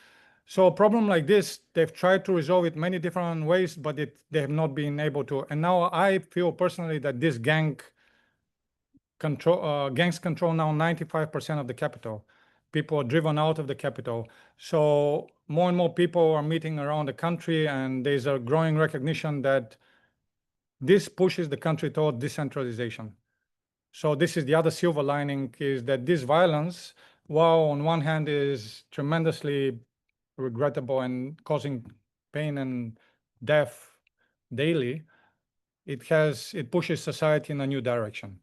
So a problem like this, they've tried to resolve it many different ways, but they have not been able to. And now I feel personally that this gangs control now 95% of the capital. People are driven out of the capital. So more and more people are meeting around the country, and there's a growing recognition that this pushes the country toward decentralization. So this is the other silver lining, is that this violence, while on one hand is tremendously regrettable and causing pain and death daily, it pushes society in a new direction.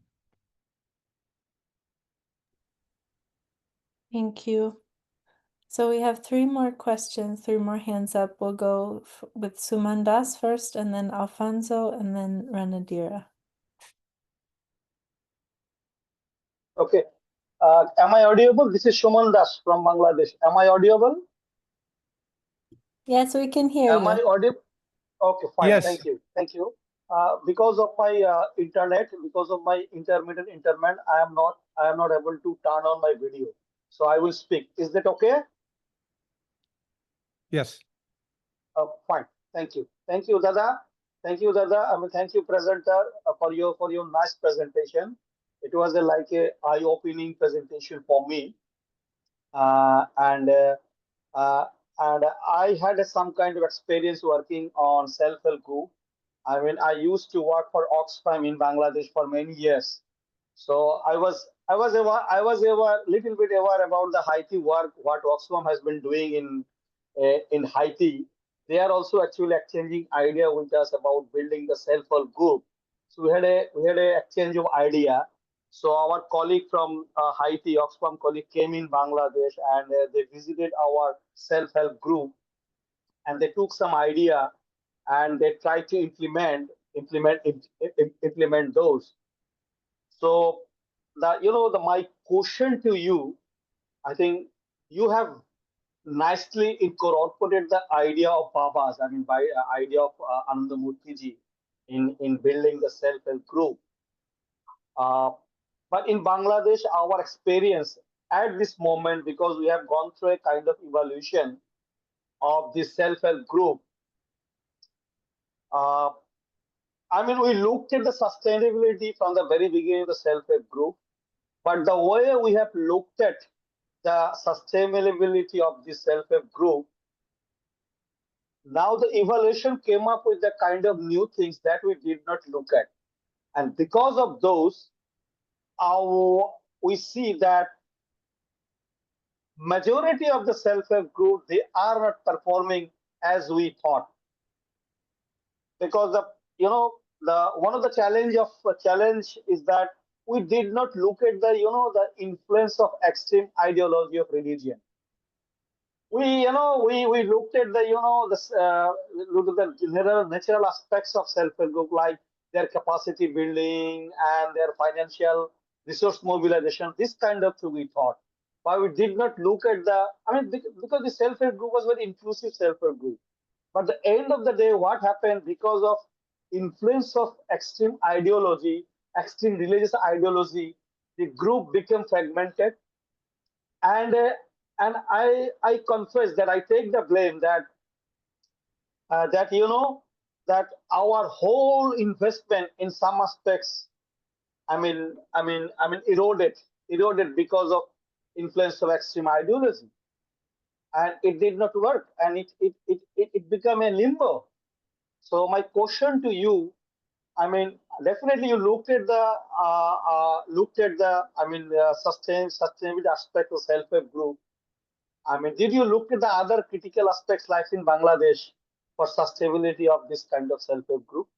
Thank you. So we have 3 more questions, 3 more hands up. We'll go with Sumandas first, and then Alfonso, and then Ranadira. Okay. Am I audible? This is Shuman Das from Bangladesh. Am I audible? Yes, we can hear Am you. I audible? Okay, fine. Yes. Thank you. Thank you. Because of my internet, because of my intermittent internet, I am not able to turn on my video. So I will speak. Is that okay? Yes. Fine. Thank you. Thank you, Dada. Thank you, Dada. I mean, thank you, presenter, for your nice presentation. It was like a eye-opening presentation for me, and I had some kind of experience working on self-help group. I mean, I used to work for Oxfam in Bangladesh for many years, so I was little bit aware about the Haiti work, what Oxfam has been doing in Haiti. They are also actually exchanging idea with us about building the self-help group. So we had a exchange of idea. So our colleague from Haiti, Oxfam colleague, came in Bangladesh, and they visited our self-help group, and they took some idea and they tried to implement those. So my question to you, I think you have nicely incorporated the idea of Babas, I mean, by idea of Anandamurthy ji in building the self-help group. But in Bangladesh, our experience at this moment, because we have gone through a kind of evolution of this self-help group, I mean, we looked at the sustainability from the very beginning of the self-help group, but the way we have looked at the sustainability of this self-help group, now the evolution came up with the kind of new things that we did not look at. And because of those, we see that majority of the self-help group, they are not performing as we thought. Because one of the challenge is that we did not look at the influence of extreme ideology of religion. We looked at the general natural aspects of self-help group, like their capacity building and their financial resource mobilization, this kind of thing we thought. But we did not look at because the self-help group was very inclusive self-help group. But at the end of the day, what happened, because of influence of extreme ideology, extreme religious ideology, the group became fragmented. And I confess that I take the blame that that our whole investment in some aspects, eroded because of influence of extreme ideology. and it did not work, and it became a limbo. So my question to you, I mean, definitely you looked at the I mean sustainability aspect of self-help group. I mean, did you look at the other critical aspects like in Bangladesh for sustainability of this kind of self-help group?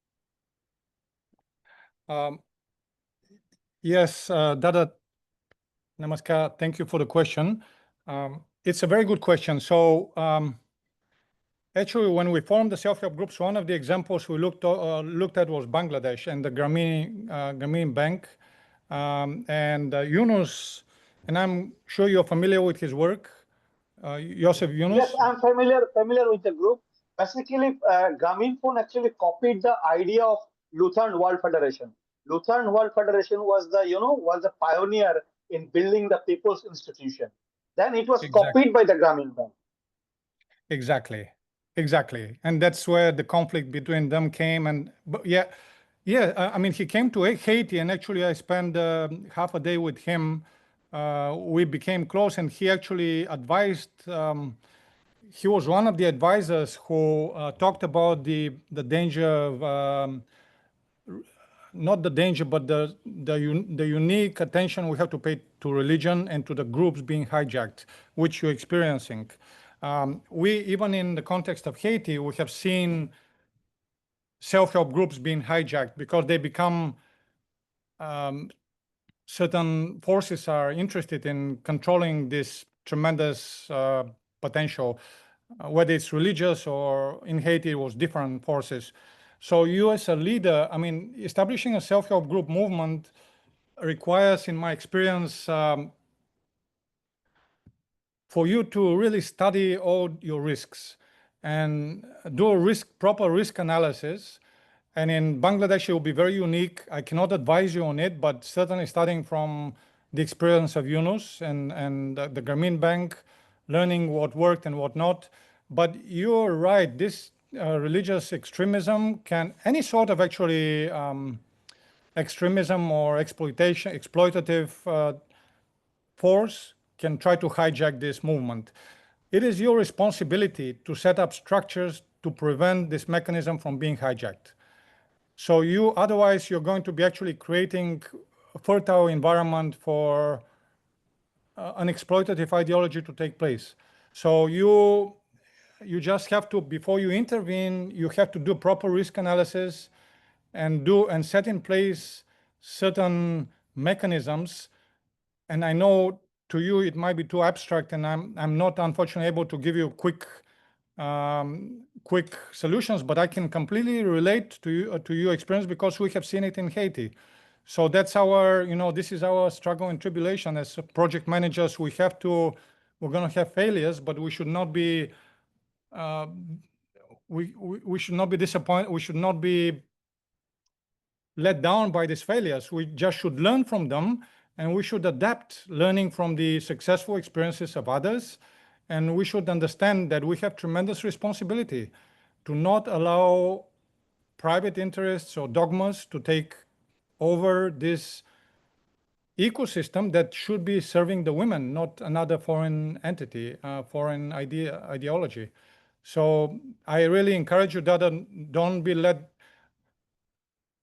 Yes, Dada, Namaskar. Thank you for the question. It's a very good question. So actually, when we formed the self-help groups, one of the examples we looked at was Bangladesh and the Grameen Bank. And Yunus, and I'm sure you're familiar with his work, Yosef Yunus. Yes, I'm familiar with the group. Basically, Grameenphone actually copied the idea of Lutheran World Federation. Lutheran World Federation was the pioneer in building the People's Institution. Then it was copied by the Grameen Bank. Exactly. And that's where the conflict between them came. And I mean, he came to Haiti, and actually I spent half a day with him. We became close, and he actually advised. He was one of the advisors who talked about the danger of not the danger, but the unique attention we have to pay to religion and to the groups being hijacked, which you're experiencing. We, even in the context of Haiti, we have seen self-help groups being hijacked because they become certain forces are interested in controlling this tremendous potential, whether it's religious or in Haiti it was different forces. So you as a leader, I mean, establishing a self-help group movement requires, in my experience, for you to really study all your risks and do a proper risk analysis. And in Bangladesh, it will be very unique. I cannot advise you on it, but certainly starting from the experience of Yunus and the Grameen Bank, learning what worked and what not. But you're right, this religious extremism any sort of actually extremism or exploitative force can try to hijack this movement. It is your responsibility to set up structures to prevent this mechanism from being hijacked. So otherwise you're going to be actually creating a fertile environment for an exploitative ideology to take place. So you just have to, before you intervene, you have to do proper risk analysis and set in place certain mechanisms. And I know to you it might be too abstract, and I'm not unfortunately able to give you quick solutions, but I can completely relate to your experience because we have seen it in Haiti. So that's this is our struggle and tribulation as project managers. We're going to have failures, but we should not be we should not be disappointed. We should not be let down by these failures. We just should learn from them, and we should adapt, learning from the successful experiences of others. And we should understand that we have tremendous responsibility to not allow private interests or dogmas to take over this ecosystem that should be serving the women, not another foreign entity, foreign ideology. So I really encourage you, Dada, don't be led.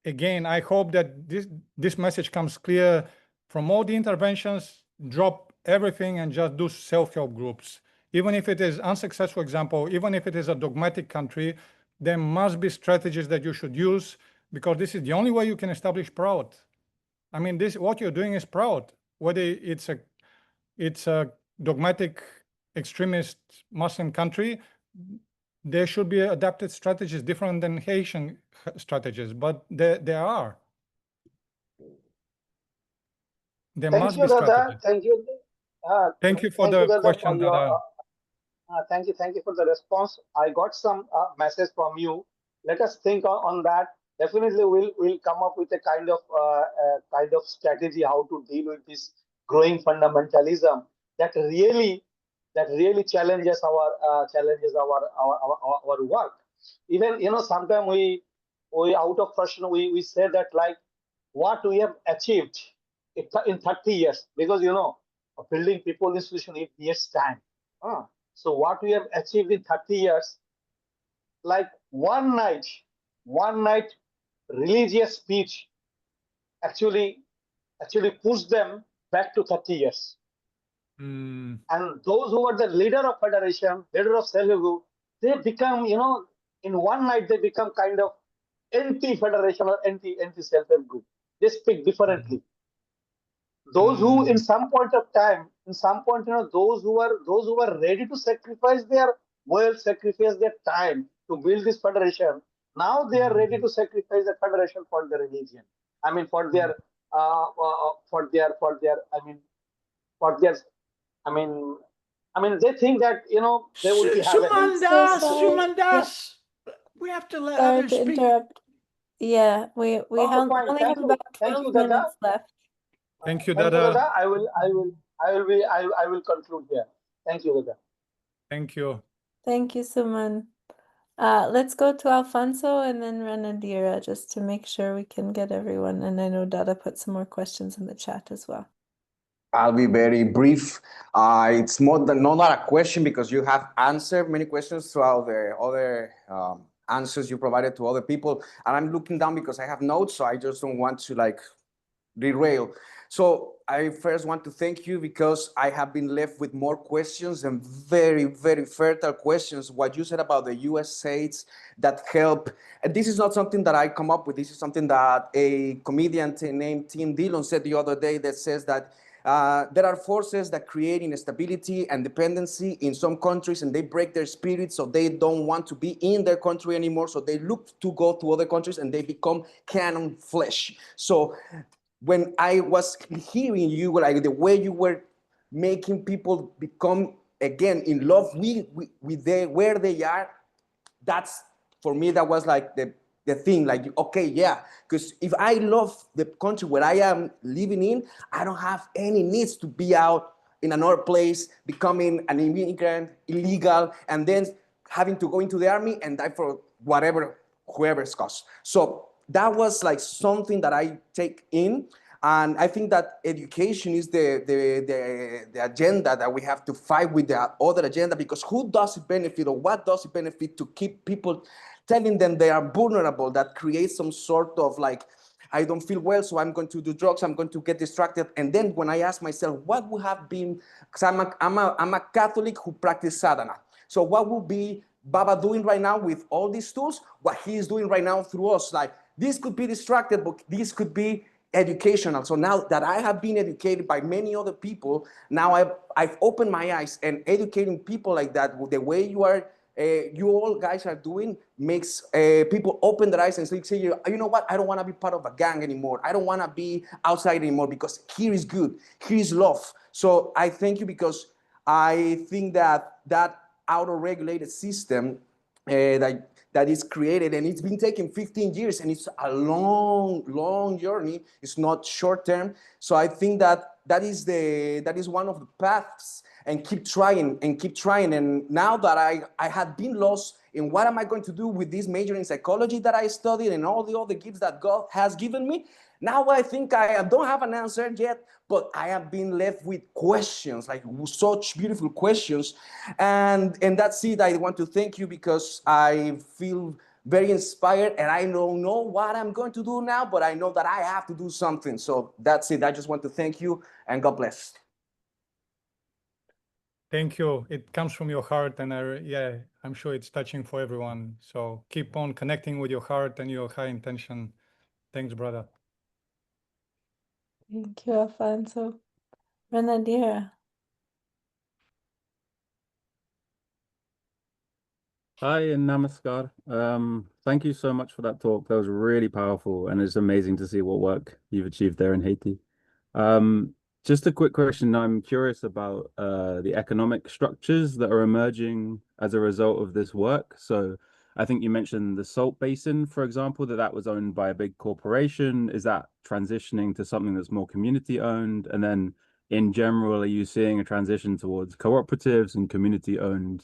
Again, I hope that this message comes clear from all the interventions. Drop everything and just do self-help groups. Even if it is unsuccessful example, even if it is a dogmatic country, there must be strategies that you should use, because this is the only way you can establish Prout. I mean, what you're doing is Prout. Whether it's a dogmatic extremist Muslim country, there should be adapted strategies different than Haitian strategies, but there are. There must be strategies. Thank you. Thank you for the question, Dada. Thank you for the response. I got some message from you. Let us think on that. Definitely, we'll come up with a kind of strategy how to deal with this growing fundamentalism that really challenges our work. Even sometimes we out of frustration we say that, like, what we have achieved in 30 years, because building people institution, it takes time. So what we have achieved in 30 years, like one night religious speech actually pushed them back to 30 years. And those who were the leader of federation, leader of self-help group, they become, in one night they become kind of anti-federation or anti-self-help group. They speak differently. Those who, in some point of time, those who were ready to sacrifice their wealth, sacrifice their time to build this federation, now they are ready to sacrifice the federation for their religion. I mean, for their, they think that they would be have Sumandas, we have to let Sorry others to speak. interrupt. Yeah, we Okay, fine. only Thank have you. about Thank 12 you, Dada. minutes left. Thank you, Thank you, Dada. Dada. I will conclude here. Thank you, Dada. Thank you. Thank you, Suman. Let's go to Alfonso and then Renadira just to make sure we can get everyone. And I know Dada put some more questions in the chat as well. I'll be very brief. It's more than not a question because you have answered many questions throughout the other answers you provided to other people. And I'm looking down because I have notes, so I just don't want to like derail. So I first want to thank you because I have been left with more questions and very, very fertile questions. What you said about the USAIDs that help, and this is not something that I come up with. This is something that a comedian named Tim Dillon said the other day that says that there are forces that create instability and dependency in some countries, and they break their spirit, so they don't want to be in their country anymore. So they look to go to other countries, and they become cannon flesh. So when I was hearing you, like the way you were making people become again in love with where they are, that's for me, that was like the thing, like, okay, yeah, because if I love the country where I am living in, I don't have any needs to be out in another place, becoming an immigrant, illegal, and then having to go into the army and die for whoever's cause. So that was like something that I take in. And I think that education is the agenda that we have to fight with the other agenda, because who does it benefit, or what does it benefit to keep people telling them they are vulnerable? That creates some sort of like, I don't feel well, so I'm going to do drugs, I'm going to get distracted. And then when I ask myself, what would have been, because I'm a Catholic who practice sadhana. So what would be Baba doing right now with all these tools? What he is doing right now through us, like this could be distracted, but this could be educational. So now that I have been educated by many other people, now I've opened my eyes, and educating people like that, the way you are, you all guys are doing, makes people open their eyes and say, you know what, I don't want to be part of a gang anymore. I don't want to be outside anymore, because here is good, here is love. So I thank you, because I think that auto-regulated system that is created, and it's been taking 15 years, and it's a long journey. It's not short term. So I think that is one of the paths, and keep trying. And now that I had been lost in what am I going to do with this major in psychology that I studied and all the other gifts that God has given me, now I think I don't have an answer yet, but I have been left with questions, like such beautiful questions. And that's it. I want to thank you, because I feel very inspired, and I don't know what I'm going to do now, but I know that I have to do something. So that's it. I just want to thank you, and God bless. Thank you. It comes from your heart, and I'm sure it's touching for everyone. So keep on connecting with your heart and your high intention. Thanks, brother. Thank you, Alfonso. Renadira. Hi and namaskar. Thank you so much for that talk. That was really powerful, and it's amazing to see what work you've achieved there in Haiti. Just a quick question. I'm curious about the economic structures that are emerging as a result of this work. So I think you mentioned the Salt Basin, for example, that was owned by a big corporation. Is that transitioning to something that's more community owned? And then in general, are you seeing a transition towards cooperatives and community owned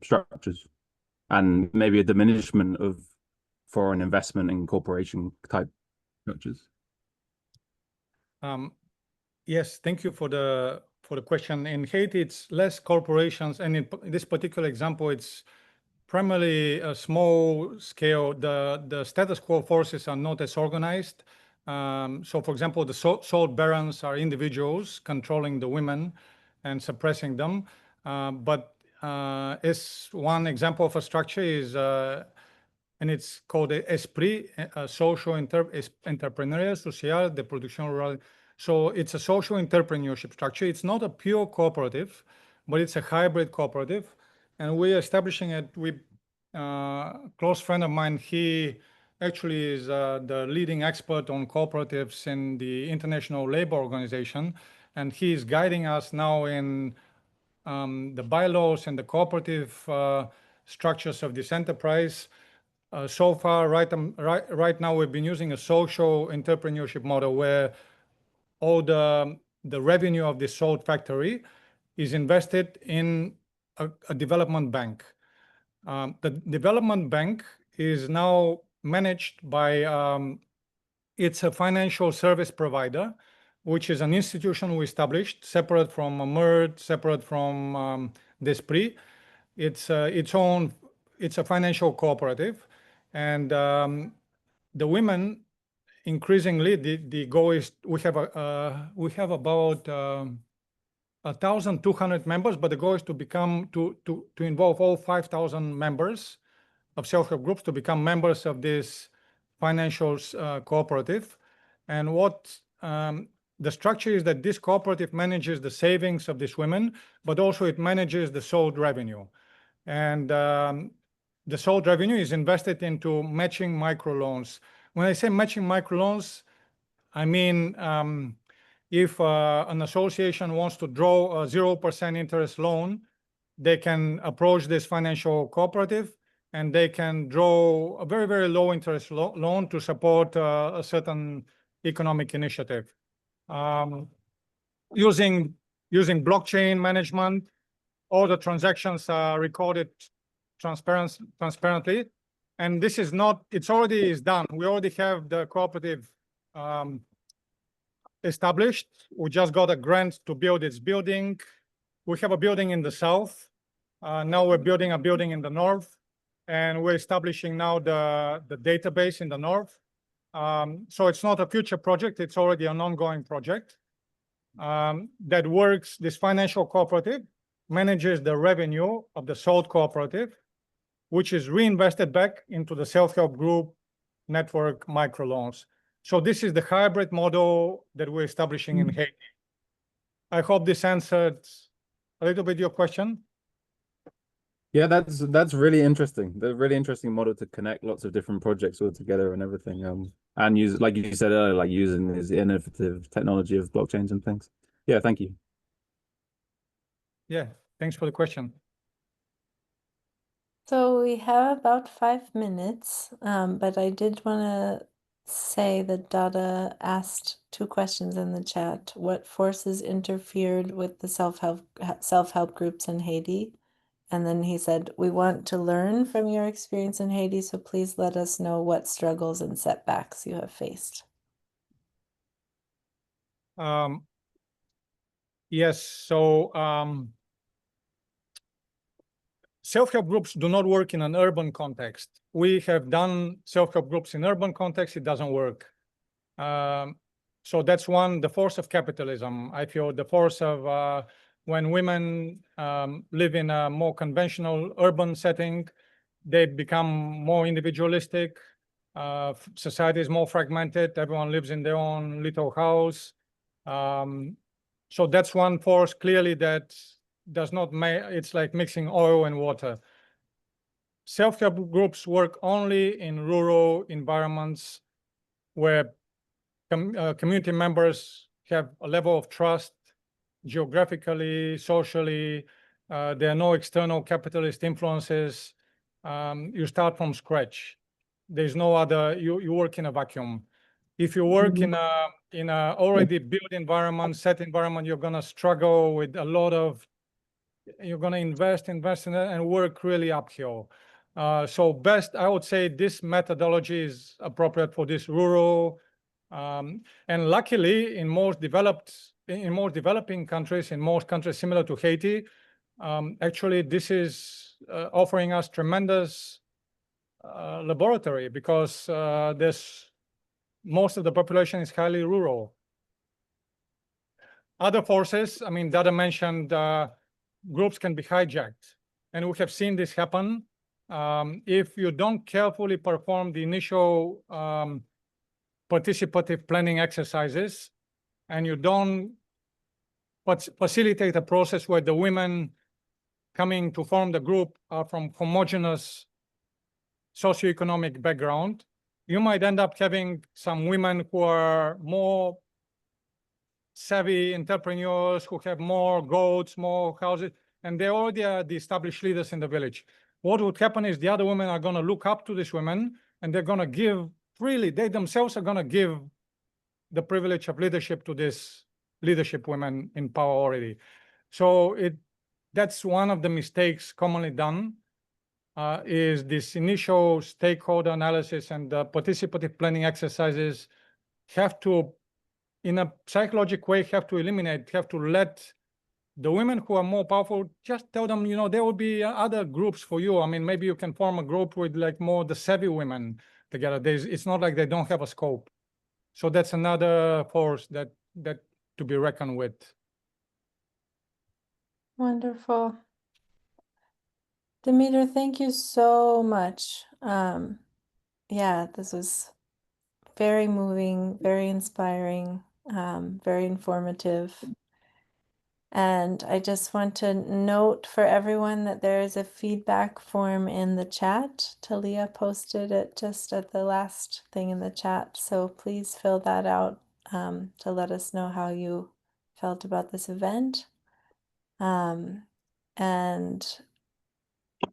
structures? And maybe a diminishment of foreign investment in corporation type structures. Yes, thank you for for the question. In Haiti, it's less corporations, and in this particular example, it's primarily a small scale. The status quo forces are not as organized. So, for example, the salt barons are individuals controlling the women and suppressing them. But as one example of a structure is, and it's called Esprit, social entrepreneurial social de production rurale. So it's a social entrepreneurship structure. It's not a pure cooperative, but it's a hybrid cooperative. And we're establishing it with a close friend of mine. He actually is the leading expert on cooperatives in the International Labor Organization. And he is guiding us now in the bylaws and the cooperative structures of this enterprise. So far, right now, we've been using a social entrepreneurship model where all the revenue of the salt factory is invested in a development bank. The development bank is now managed by, it's a financial service provider, which is an institution we established, separate from AMURT, separate from Desprit. It's a financial cooperative. And the women, increasingly, the goal is we have about 1,200 members, but the goal is to become to involve all 5,000 members of self-help groups to become members of this financial cooperative. And what the structure is that this cooperative manages the savings of these women, but also it manages the sold revenue. And the sold revenue is invested into matching microloans. When I say matching microloans, I mean if an association wants to draw a 0% interest loan, they can approach this financial cooperative and they can draw a very, very low interest loan to support a certain economic initiative. Using blockchain management, all the transactions are recorded transparently. And this is not, it's already is done. We already have the cooperative established. We just got a grant to build its building. We have a building in the south. Now we're building a building in the north. And we're establishing now the database in the north. So it's not a future project. It's already an ongoing project that works. This financial cooperative manages the revenue of the salt cooperative, which is reinvested back into the self-help group network microloans. So this is the hybrid model that we're establishing in Haiti. I hope this answered a little bit your question. Yeah, that's really interesting. The really interesting model to connect lots of different projects all together and everything. And use, like you said earlier, like using this innovative technology of blockchains and things. Yeah, thank you. Yeah, thanks for the question. So we have about 5 minutes, but I did want to say that Dada asked 2 questions in the chat. What forces interfered with the self-help groups in Haiti? And then he said, we want to learn from your experience in Haiti, so please let us know what struggles and setbacks you have faced. Yes, so self-help groups do not work in an urban context. We have done self-help groups in urban context, it doesn't work. So that's the force of capitalism. I feel the force of when women live in a more conventional urban setting, they become more individualistic. Society is more fragmented. Everyone lives in their own little house. So that's one force clearly that does not make, it's like mixing oil and water. Self-help groups work only in rural environments where community members have a level of trust geographically, socially. There are no external capitalist influences. You start from scratch. There's no other, you work in a vacuum. If you work in a already built environment, set environment, you're gonna struggle with a lot of, you're gonna invest in it and work really uphill. So best, I would say this methodology is appropriate for this rural, and luckily in most developed in more developing countries, in most countries similar to Haiti, actually this is offering us tremendous laboratory, because most of the population is highly rural. Other forces, I mean, Dada mentioned, groups can be hijacked, and we have seen this happen. If you don't carefully perform the initial participative planning exercises, and you don't facilitate a process where the women coming to form the group are from homogeneous socioeconomic background, you might end up having some women who are more savvy entrepreneurs, who have more goats, more houses, and they already are the established leaders in the village. What would happen is the other women are going to look up to these women, and they're going to give freely. They themselves are going to give the privilege of leadership to these leadership women in power already. So that's one of the mistakes commonly done, is this initial stakeholder analysis and the participative planning exercises have to, in a psychological way, have to let the women who are more powerful, just tell them, there will be other groups for you. I mean, maybe you can form a group with like more the savvy women together. It's not like they don't have a scope. So that's another force that to be reckoned with. Wonderful. Demeter, thank you so much. Yeah, this was very moving, very inspiring, very informative. And I just want to note for everyone that there is a feedback form in the chat. Talia posted it just at the last thing in the chat. So please fill that out to let us know how you felt about this event. And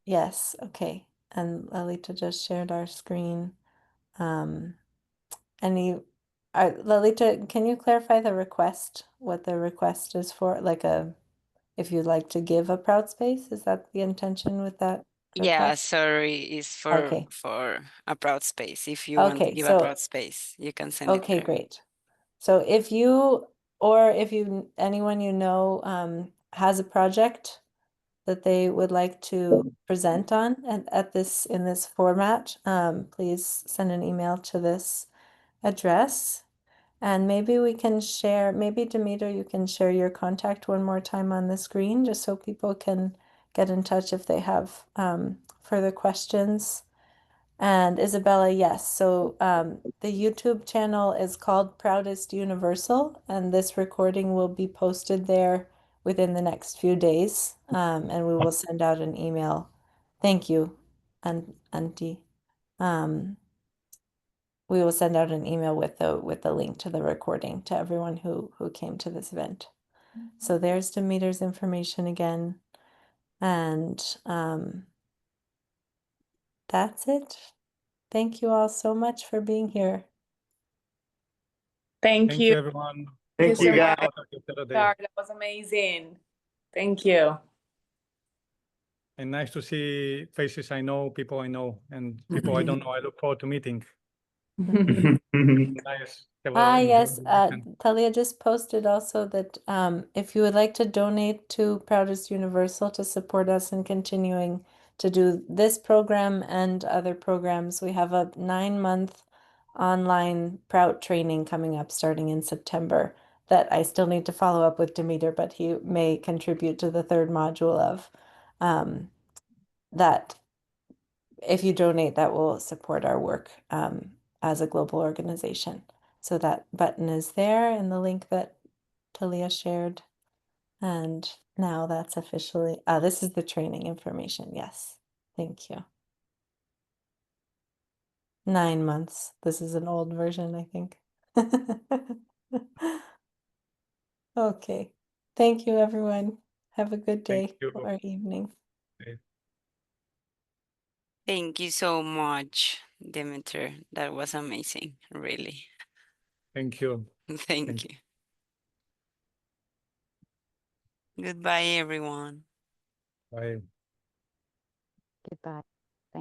yes, okay. And Lalita just shared our screen. Lalita, can you clarify the request, what the request is for? Like if you'd like to give a ProutSpace, is that the intention with that Yeah, request? sorry, it's Okay. for a ProutSpace. If you want to Okay, give a so ProutSpace, you can send it okay, there. great. So if you or if you anyone you know has a project that they would like to present on at this in this format, please send an email to this address. And maybe we can share, maybe Demeter, you can share your contact one more time on the screen, just so people can get in touch if they have further questions. And Isabella, yes, so the YouTube channel is called Proudest Universal, and this recording will be posted there within the next few days, and we will send out an email. Thank you, Auntie. We will send out an email with the link to the recording to everyone who came to this event. So there's Demeter's information again, and that's it. Thank you all so much for being here. Thank you, everyone. Thank you, guys. That was amazing. Thank you. And nice to see faces I know, people I know, and people I don't know. I look forward to meeting. Nice. Yes, Talia just posted also that if you would like to donate to Proudest Universal to support us in continuing to do this program and other programs, we have a 9-month online Prout training coming up starting in September that I still need to follow up with Demeter, but he may contribute to the 3rd module of that. If you donate, that will support our work as a global organization. So that button is there in the link that Talia shared. And now that's officially, this is the training information. Yes, thank you. 9 months. This is an old version, I think. Okay. Thank you, everyone. Have a good day or evening. Thank you so much, Demeter. That was amazing, really. Thank you. Thank you. Goodbye, everyone. Bye. Goodbye.